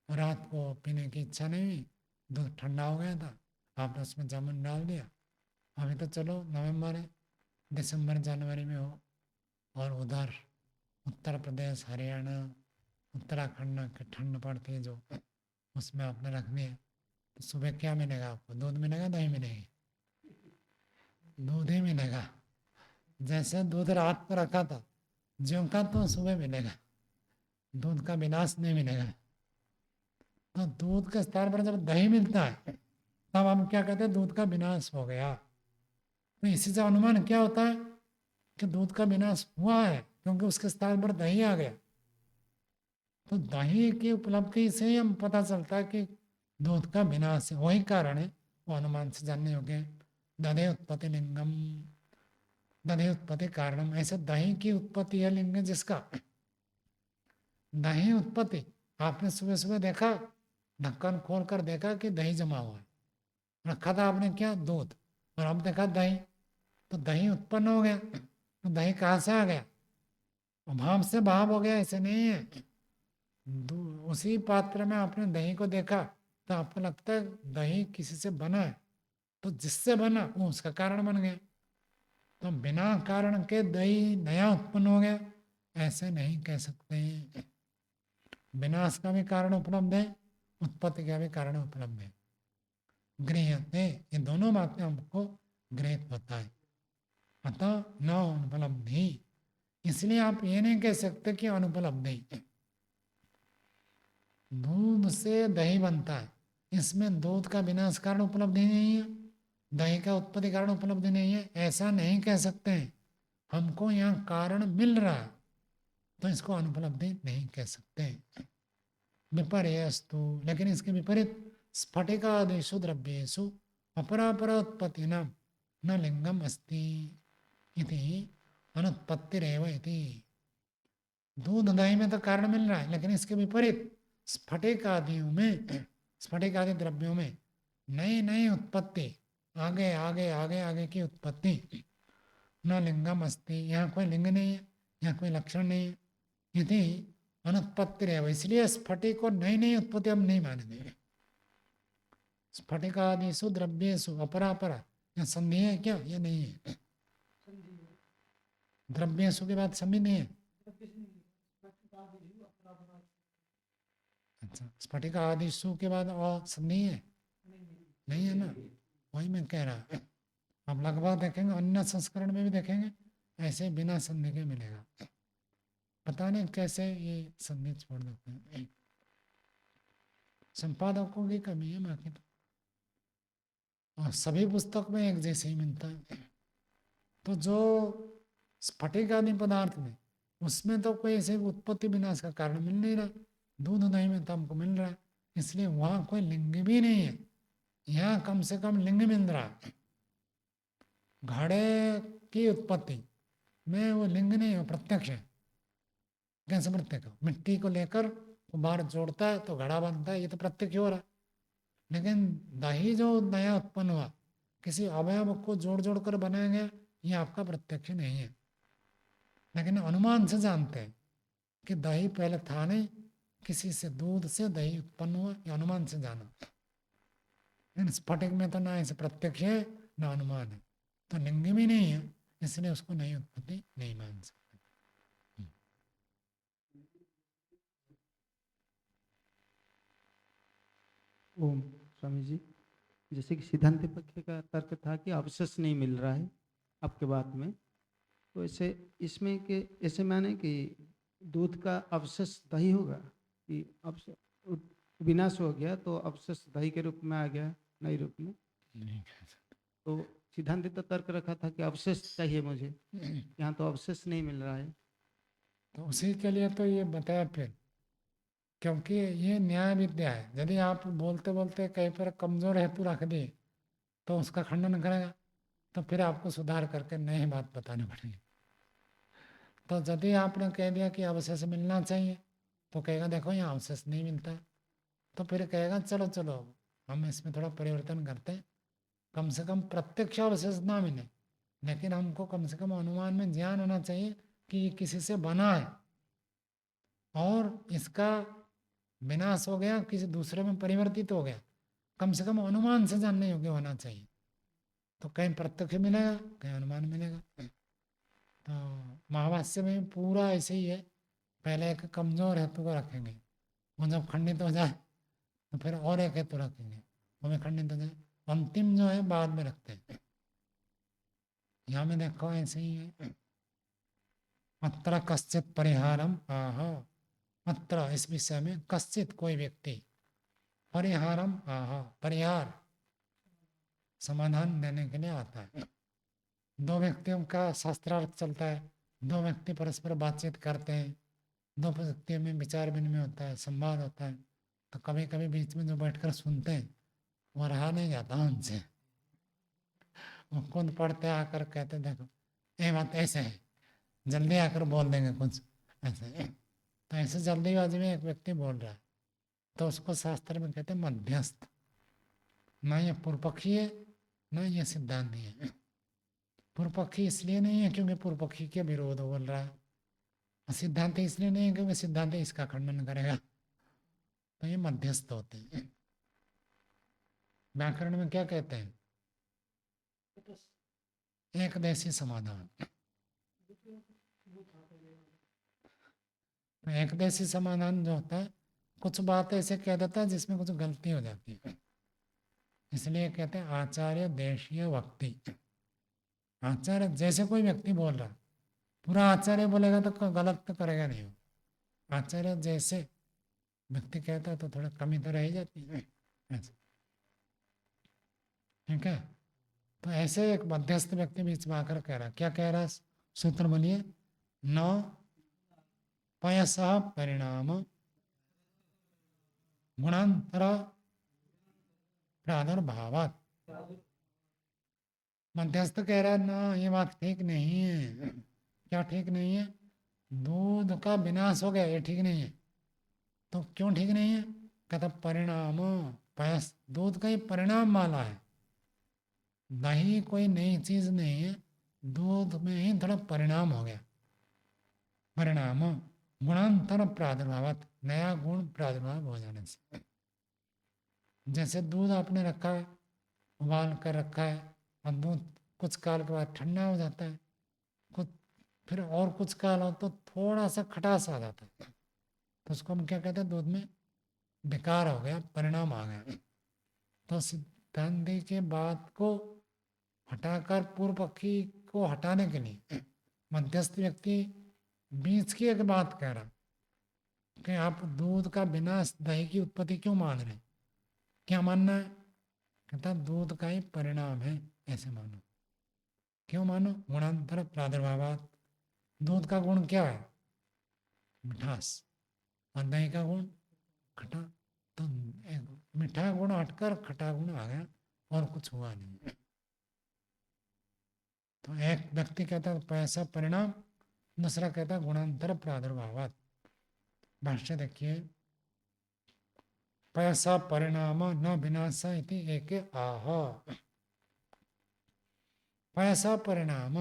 Speaker 1: और रात को पीने की इच्छा नहीं हुई, दूध ठंडा हो गया था, आपने उसमें जामुन डाल दिया। अभी तो चलो नवंबर है, दिसंबर जनवरी में हो और उधर उत्तर प्रदेश हरियाणा उत्तराखंड की ठंड पड़ती है जो, उसमें आपने रख दिया, तो सुबह क्या मिलेगा आपको? दूध मिलेगा, दही मिलेगी? दूध ही मिलेगा। जैसे दूध रात को रखा था ज्यों का तो सुबह मिलेगा, दूध का विनाश नहीं मिलेगा। तो दूध के स्थान पर जब दही मिलता है तब हम क्या कहते हैं? दूध का विनाश हो गया। तो इसी से अनुमान क्या होता है कि दूध का विनाश हुआ है, क्योंकि उसके स्थान पर दही आ गया। तो दही की उपलब्धि से ही हम पता चलता है कि दूध का विनाश है, वही कारण है, वो अनुमान से जानने योग्य। दधे उत्पत्ति लिंगम, दधे उत्पत्ति कारणम, ऐसे दही की उत्पत्ति है लिंग जिसका। दही उत्पत्ति, आपने सुबह सुबह देखा, ढक्कन खोल कर देखा कि दही जमा हुआ है, रखा था आपने क्या? दूध, और अब देखा दही, तो दही उत्पन्न हो गया। तो दही कहाँ से आ गया? अभाव से भाव हो गया, ऐसे नहीं है। उसी पात्र में आपने दही को देखा तो आपको लगता है दही किसी से बना है, तो जिससे बना वो उसका कारण बन गया। तो बिना कारण के दही नया उत्पन्न हो गया, ऐसे नहीं कह सकते। विनाश का भी कारण उपलब्ध है, उत्पत्ति का भी कारण उपलब्ध है। गृह्यते, ये दोनों बातें हमको गृहित होता है। अतः न अनुपलब्धि, इसलिए आप ये नहीं कह सकते कि अनुपलब्धि। दूध से दही बनता है, इसमें दूध का विनाश कारण उपलब्धि नहीं है, दही का उत्पत्ति कारण उपलब्धि नहीं है, ऐसा नहीं कह सकते हैं। हमको यहाँ कारण मिल रहा है, तो इसको अनुपलब्धि नहीं कह सकते। विपर्यस्तु, लेकिन इसके विपरीत स्फटिकादिषु द्रव्येषु अपरापरोत्पत्ति न लिंगम अस्ति इति अनुत्पत्तिरेव इति। दूध दही में तो कारण मिल रहा है, लेकिन इसके विपरीत स्फटिक आदियों में, स्फटिक आदि द्रव्यों में नई नई उत्पत्ति, आगे आगे आगे आगे की उत्पत्ति, न लिंगम अस्ति, यहाँ कोई लिंग नहीं है, यहाँ कोई लक्षण नहीं है, यदि अनुत्पत्ति रहे, इसलिए स्फटिक को नई नई उत्पत्ति हम नहीं मानेंगे। स्फटिकादिषु द्रव्येषु अपरापरा, यहाँ संधि है क्या? ये नहीं है। द्रव्येषु के बाद संधि नहीं है। अच्छा, स्फटिकादिषु के बाद और संधि है? नहीं है ना, वही मैं कह रहा। अब लगभग देखेंगे, अन्य संस्करण में भी देखेंगे, ऐसे बिना संधि के मिलेगा। पता नहीं कैसे ये संधि छोड़ देते हैं, संपादकों की कमी है बाकी तो, और सभी पुस्तक में एक जैसे ही मिलता है। तो जो स्फटिक आदि पदार्थ में, उसमें तो कोई ऐसे उत्पत्ति विनाश का कारण मिल नहीं रहा, दूध दही में तो हमको मिल रहा है, इसलिए वहां कोई लिंग भी नहीं है। यहाँ कम से कम लिंग मिल रहा है। घड़े की उत्पत्ति में वो लिंग नहीं है, प्रत्यक्ष है। कैसे प्रत्यक्ष? मिट्टी को लेकर बाहर जोड़ता है तो घड़ा बनता है, ये तो प्रत्यक्ष हो रहा है। लेकिन दही जो नया उत्पन्न हुआ, किसी अवयव को जोड़ जोड़ कर बनाया गया, ये आपका प्रत्यक्ष नहीं है। लेकिन अनुमान से जानते हैं कि दही पहले था नहीं, किसी से दूध से दही उत्पन्न हुआ, ये अनुमान से जाना। लेकिन स्फटिक में तो ना ऐसे प्रत्यक्ष है ना अनुमान है, तो लिंग भी नहीं है, इसलिए उसको नई उत्पत्ति नहीं मान सकते।
Speaker 2: ओम स्वामी जी, जैसे कि सिद्धांत पक्ष का तर्क था कि अवशेष नहीं मिल रहा है आपके बात में, तो ऐसे इसमें के ऐसे माने कि दूध का अवशेष दही होगा कि विनाश हो गया तो अवशेष दही के रूप में आ गया, नए रूप में?
Speaker 1: नहीं,
Speaker 2: तो सिद्धांत तो तर्क रखा था कि अवशेष चाहिए मुझे, यहाँ तो अवशेष नहीं मिल रहा है।
Speaker 1: तो उसी के लिए तो ये बताया फिर, क्योंकि ये न्याय विद्या है। यदि आप बोलते बोलते कहीं पर कमजोर हेतु रख दिए तो उसका खंडन करेगा, तो फिर आपको सुधार करके नई बात बतानी पड़ेगी। तो यदि आपने कह दिया कि अवशेष मिलना चाहिए, तो कहेगा देखो यहाँ अवशेष नहीं मिलता है, तो फिर कहेगा चलो चलो हम इसमें थोड़ा परिवर्तन करते हैं, कम से कम प्रत्यक्ष अवशेष ना मिले, लेकिन हमको कम से कम अनुमान में ज्ञान होना चाहिए कि ये किसी से बना है और इसका विनाश हो गया, किसी दूसरे में परिवर्तित हो गया, कम से कम अनुमान से जानने योग्य होना चाहिए। तो कहीं प्रत्यक्ष मिलेगा, कहीं अनुमान मिलेगा। तो महाभाष्य में पूरा ऐसे ही है, पहले एक कमजोर हेतु को रखेंगे, वो जब खंडित हो जाए तो फिर और एक हेतु रखेंगे, वो भी खंडित हो जाए, अंतिम जो है बाद में रखते हैं। यहाँ में देखो ऐसे ही है, अत्र कश्चित परिहारम आह, अत्र इस विषय में कश्चित कोई व्यक्ति, परिहारम आह परिहार समाधान देने के लिए आता है। दो व्यक्तियों का शास्त्रार्थ चलता है, दो व्यक्ति परस्पर बातचीत करते हैं, दो व्यक्तियों में विचार विनिमय होता है, संवाद होता है, तो कभी कभी बीच में जो बैठकर सुनते हैं वो रहा नहीं जाता उनसे, वो खुद पढ़ते आकर कहते देखो ये बात ऐसे है, जल्दी आकर बोल देंगे कुछ ऐसे। तो ऐसे जल्दीबाजी में एक व्यक्ति बोल रहा है, तो उसको शास्त्र में कहते हैं मध्यस्थ। ना ये पूर्व पक्षी है ना ये सिद्धांती है। पूर्व पक्षी इसलिए नहीं है क्योंकि पूर्व पक्षी के विरोध बोल रहा है, सिद्धांत इसलिए नहीं है क्योंकि सिद्धांत इसका खंडन करेगा। तो ये मध्यस्थ होते हैं। व्याकरण में क्या कहते हैं? एकदेशी समाधान। तो एकदेशी समाधान जो होता है, कुछ बात ऐसे कह देता है जिसमें कुछ गलती हो जाती है, इसलिए कहते हैं आचार्य देशीय वक्ति। आचार्य जैसे कोई व्यक्ति बोल रहा, पूरा आचार्य बोलेगा तो गलत तो करेगा नहीं, आचार्य जैसे व्यक्ति कहता है तो थोड़ा कमी तो रह ही जाती है ऐसे। ठीक है, तो ऐसे एक मध्यस्थ व्यक्ति बीच में आकर कह रहा, क्या कह रहा है सूत्र बोलिए, न पयसः परिणाम गुणांतर प्रादुर्भावात्। मध्यस्थ कह रहा है ना, ये बात ठीक नहीं है। क्या ठीक नहीं है? दूध का विनाश हो गया, ये ठीक नहीं है। तो क्यों ठीक नहीं है? कहता परिणाम, पयस दूध का ही परिणाम माला है, दही कोई नई चीज नहीं है, दूध में ही थोड़ा परिणाम हो गया। परिणाम गुणांतर प्रादुर्भाव, नया गुण प्रादुर्भाव हो जाने से। जैसे दूध आपने रखा है, उबाल कर रखा है, और दूध कुछ काल के बाद ठंडा हो जाता है, कुछ फिर और कुछ काल हो तो थोड़ा सा खटास आ जाता है, तो उसको हम क्या कहते हैं, दूध में विकार हो गया, परिणाम आ गया। तो सिद्धांति के बात को हटाकर पूर्व पक्षी को हटाने के लिए मध्यस्थ व्यक्ति बीच की एक बात कह रहा कि आप दूध का विनाश दही की उत्पत्ति क्यों मान रहे हैं? क्या मानना है? कहता दूध का ही परिणाम है, ऐसे मानो। क्यों मानो? गुणांतर प्रादुर्भावात्। दूध का गुण क्या है? मिठास। और दही का गुण खटा। तो मीठा गुण हटकर खटा गुण आ गया, और कुछ हुआ नहीं। तो एक व्यक्ति कहता है पैसा परिणाम, दूसरा कहता है गुणांतर प्रादुर्भावात्। भाष्य देखिए, पैसा परिणाम न विनाश इति एक आह। पैसा परिणाम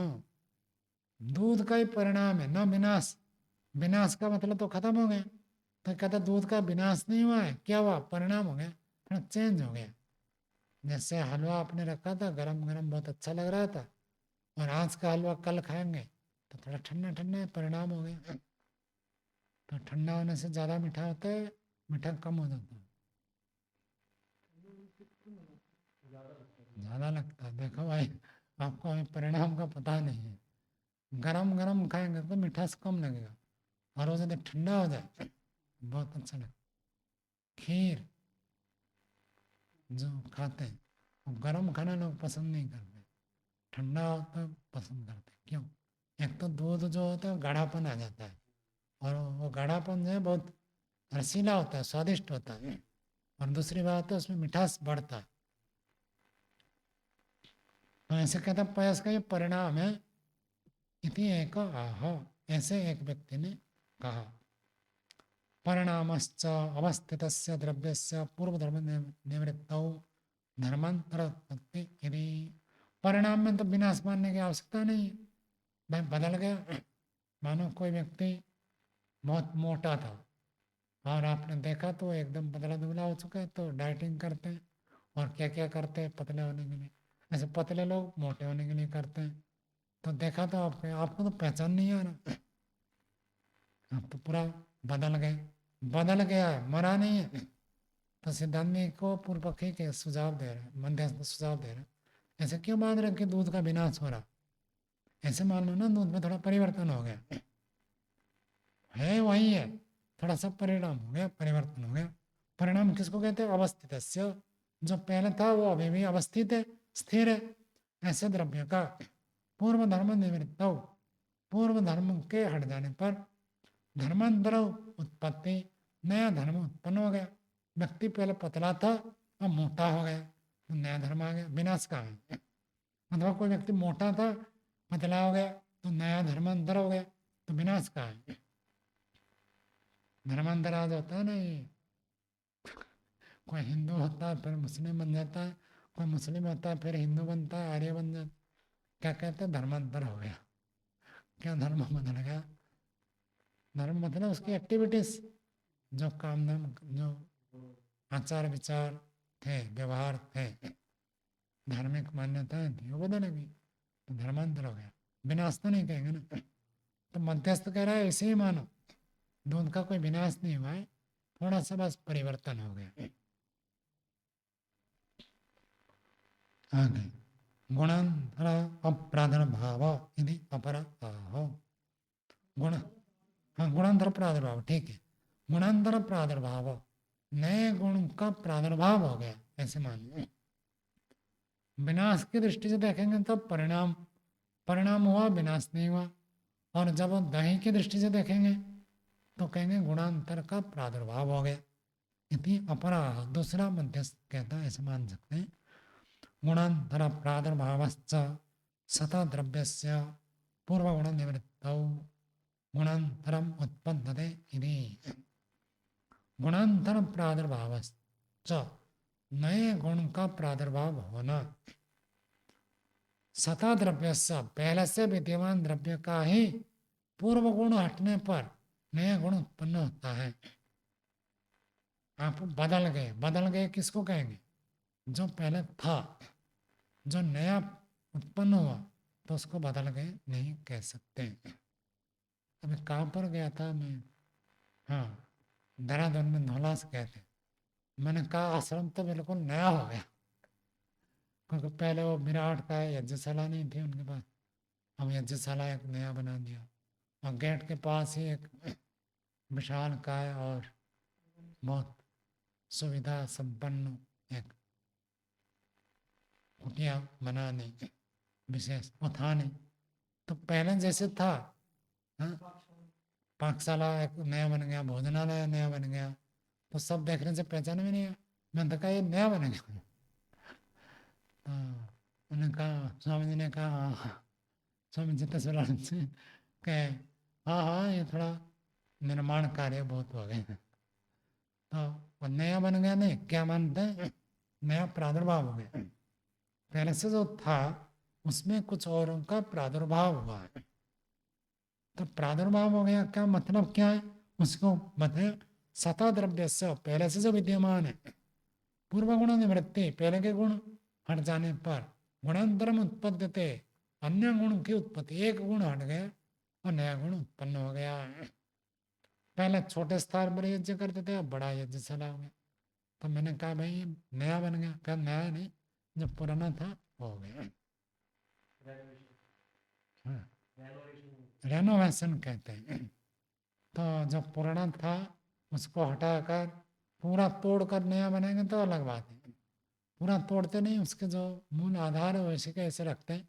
Speaker 1: दूध का ही परिणाम है, न विनाश। विनाश का मतलब तो खत्म हो गया, तो कहता दूध का विनाश नहीं हुआ है, क्या हुआ? परिणाम हो गया, थोड़ा चेंज हो गया। जैसे हलवा आपने रखा था गरम गरम, बहुत अच्छा लग रहा था, और आज का हलवा कल खाएंगे तो थोड़ा ठंडा ठंडा परिणाम हो गया। तो ठंडा होने से ज़्यादा मीठा होता है, मीठा कम हो जाता है, ज़्यादा लगता है। देखो भाई, आपको अभी परिणाम का पता नहीं है। गरम गरम खाएंगे तो मिठास कम लगेगा, और वो यदि ठंडा हो जाए बहुत अच्छा लगेगा। खीर जो खाते हैं, वो गरम खाना लोग पसंद नहीं करते, ठंडा हो तो पसंद करते हैं। क्यों? एक तो दूध जो होता है गाढ़ापन आ जाता है, और वो गाढ़ापन जो है बहुत रसीला होता है, स्वादिष्ट होता है, और दूसरी बात है उसमें मिठास बढ़ता है। तो ऐसे कहता पयस का ये परिणाम है, इति एक आह, ऐसे एक व्यक्ति ने कहा। परिणामश्च अवस्थितस्य द्रव्यस्य पूर्वधर्म निवृत्तौ धर्मांतर उत्पत्ति यदि। परिणाम में तो विनाश मानने की आवश्यकता नहीं है, भाई बदल गया। मानो कोई व्यक्ति बहुत मोटा था, और आपने देखा तो एकदम पतला दुबला हो चुका है, तो डाइटिंग करते हैं, और क्या क्या करते हैं पतले होने के लिए। ऐसे पतले लोग मोटे होने के लिए करते हैं, तो देखा तो आपको तो पहचान नहीं आ रहा, आप तो पूरा बदल गए। बदल गया है, मरा नहीं है। तो सिद्धांत को पूर्व पक्षी के सुझाव दे रहे, मध्यस्थ सुझाव दे रहे, ऐसे क्यों मान रहे कि दूध का विनाश हो रहा? ऐसे मान लो ना दूध में थोड़ा परिवर्तन हो गया है, वही है, थोड़ा सा परिणाम हो गया, परिवर्तन हो गया। परिणाम किसको कहते हैं? अवस्थित, जो पहले था वो अभी भी अवस्थित है, स्थिर है। ऐसे द्रव्य का पूर्व धर्म निवृत्त, पूर्व धर्म के हट जाने पर धर्मांतर उत्पत्ति, नया धर्म उत्पन्न हो गया। व्यक्ति पहले पतला था, अब मोटा हो गया, तो नया धर्म आ गया। विनाश कहाँ है? अथवा कोई व्यक्ति मोटा था, पतला हो गया, तो नया धर्मांतर हो गया, तो विनाश कहाँ है? धर्मांतर आज होता है ना, ये कोई हिंदू होता है फिर मुस्लिम बन जाता है, कोई मुस्लिम होता है फिर हिंदू बनता है, आर्य बन जाता है। क्या कहते हैं? धर्मांतर हो गया। क्या धर्म बदल गया? धर्म मतलब उसकी एक्टिविटीज, जो काम धाम, जो आचार विचार थे, व्यवहार थे, धार्मिक मान्यताएं थी, वो बदल गई, तो धर्मांतर हो गया। विनाश तो नहीं कहेंगे ना। तो मध्यस्थ कह रहा है ऐसे ही मानो, दूध का कोई विनाश नहीं हुआ है, थोड़ा सा बस परिवर्तन हो गया। आगे गुणांतर अप्रादुर्भाव यदि अपर आह। गुण, हाँ गुणांतर प्रादुर्भाव ठीक है। गुणांतर प्रादुर्भाव, नए गुण का प्रादुर्भाव हो गया, ऐसे मानिए। विनाश की दृष्टि से देखेंगे तो परिणाम, परिणाम हुआ, विनाश नहीं हुआ। और जब दही की दृष्टि से देखेंगे तो कहेंगे गुणांतर का प्रादुर्भाव हो गया। इति अपराह, दूसरा मध्यस्थ कहता है, ऐसे मान सकते हैं। गुणांतर प्रादुर्भावश्च सता द्रव्यस्य पूर्वगुण निवृत्तौ गुणांतरम उत्पद्यते इति। गुणांतर प्रादुर्भावश्च, नए गुण का प्रादुर्भाव होना, सता द्रव्य से, पहले से विद्यमान द्रव्य का ही पूर्व गुण हटने पर नया गुण उत्पन्न होता है। आप बदल गए, बदल गए किसको कहेंगे? जो पहले था, जो नया उत्पन्न हुआ तो उसको बदल गए नहीं कह सकते। अभी कहाँ पर गया था मैं? हाँ, देहरादून में धौलास गए थे। मैंने कहा आश्रम तो बिल्कुल नया हो गया, क्योंकि पहले वो विराट का यज्ञशाला नहीं थी उनके पास, अब यज्ञशाला एक नया बना दिया। और गेट के पास ही एक विशाल काय और बहुत सुविधा संपन्न एक कुटिया बनाने विशेष वो था नहीं। तो पहले जैसे था, हाँ, पाकशाला एक नया बन गया, भोजनालय नया बन गया, तो सब देखने से पहचान में नहीं आया। मैंने तो कहा ये नया बन गया। हाँ, उन्होंने कहा, स्वामी जी ने कहा हाँ हाँ, स्वामी जी तस्वीर से कहे हाँ हाँ ये थोड़ा निर्माण कार्य बहुत हो गए। तो वो नया बन गया, नहीं क्या मानते हैं, नया प्रादुर्भाव हो गया। पहले से जो था उसमें कुछ और का प्रादुर्भाव हुआ है। तो प्रादुर्भाव हो गया, क्या मतलब क्या है उसको मतलब, सता द्रव्य से, पहले से जो विद्यमान है, पूर्व गुण निवृत्ति, पहले के गुण हट जाने पर, गुणांतरम उत्पद्यते, अन्य गुण की उत्पत्ति, एक गुण हट गया और नया गुण उत्पन्न हो गया। पहले छोटे स्तर पर यज्ञ करते थे, अब बड़ा यज्ञ चला हो गया। तो मैंने कहा भाई ये नया बन गया, क्या नया नहीं, जब पुराना था हो गया। हाँ, रेनोवेशन कहते हैं। तो जब पुराना था उसको हटाकर पूरा तोड़कर नया बनाएंगे तो अलग बात है। पूरा तोड़ते नहीं, उसके जो मूल आधार है वैसे के ऐसे रखते हैं,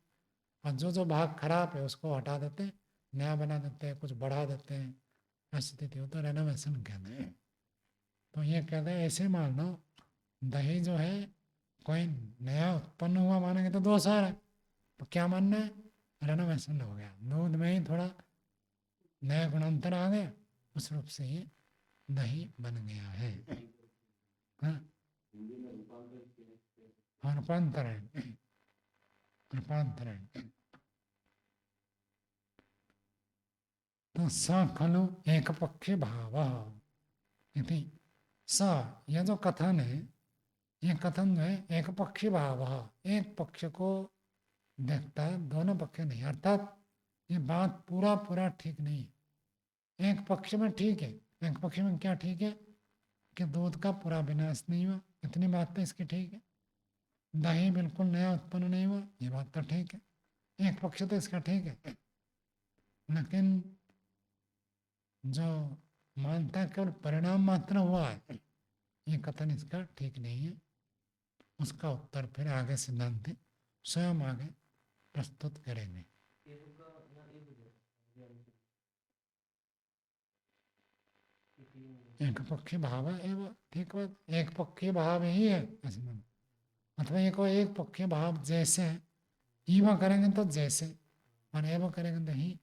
Speaker 1: और जो जो भाग खराब है उसको हटा देते हैं, नया बना देते हैं, कुछ बढ़ा देते हैं, ऐसी स्थिति हो तो रेनोवेशन कहते हैं। तो ये कहते हैं ऐसे मान लो दही जो है कोई नया उत्पन्न हुआ मानेंगे तो दोष आ रहा है, तो क्या मानना है, रेनोवेशन हो गया, दूध में ही थोड़ा नया गुणांतर आ गया, उस रूप से ये दही बन गया है। हाँ, हाँ, रूपांतरण, रूपांतरण। तो स खलु एक पक्षी भाव इति, स, यह जो कथन है, ये कथन जो है एक पक्षी भाव, एक पक्ष को देखता है, दोनों पक्ष नहीं, अर्थात ये बात पूरा पूरा ठीक नहीं है। एक पक्ष में ठीक है, एक पक्ष में क्या ठीक है कि दूध का पूरा विनाश नहीं हुआ, इतनी बात तो इसकी ठीक है। दही बिल्कुल नया उत्पन्न नहीं हुआ, ये बात तो ठीक है, एक पक्ष तो इसका ठीक है। लेकिन जो मानता केवल परिणाम मात्र हुआ है, ये कथन इसका ठीक नहीं है। उसका उत्तर फिर आगे सिद्धांत स्वयं आगे प्रस्तुत करेंगे। एक पक्षी भाव है एवं, ठीक बात, एक पक्षी भाव ही है इसमें, अथवा ये कोई एक पक्षी भाव जैसे है, ईवा करेंगे तो जैसे, और एवं करेंगे तो ही,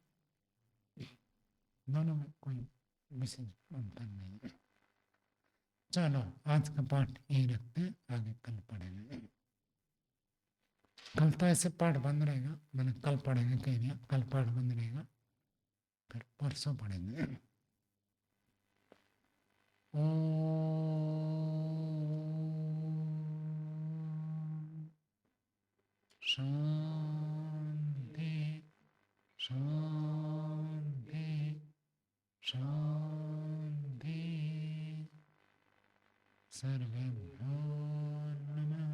Speaker 1: दोनों में कोई विशेष अंतर नहीं है। चलो आज का पाठ यही रखते हैं, आगे कल पढ़ेंगे। कल तो ऐसे पाठ बंद रहेगा, मैंने कल पढ़ेंगे कह दिया, कल पाठ बंद रहेगा, फिर परसों पढ़ेंगे। शांति शांति शांति। सर्वेभ्यो नमः।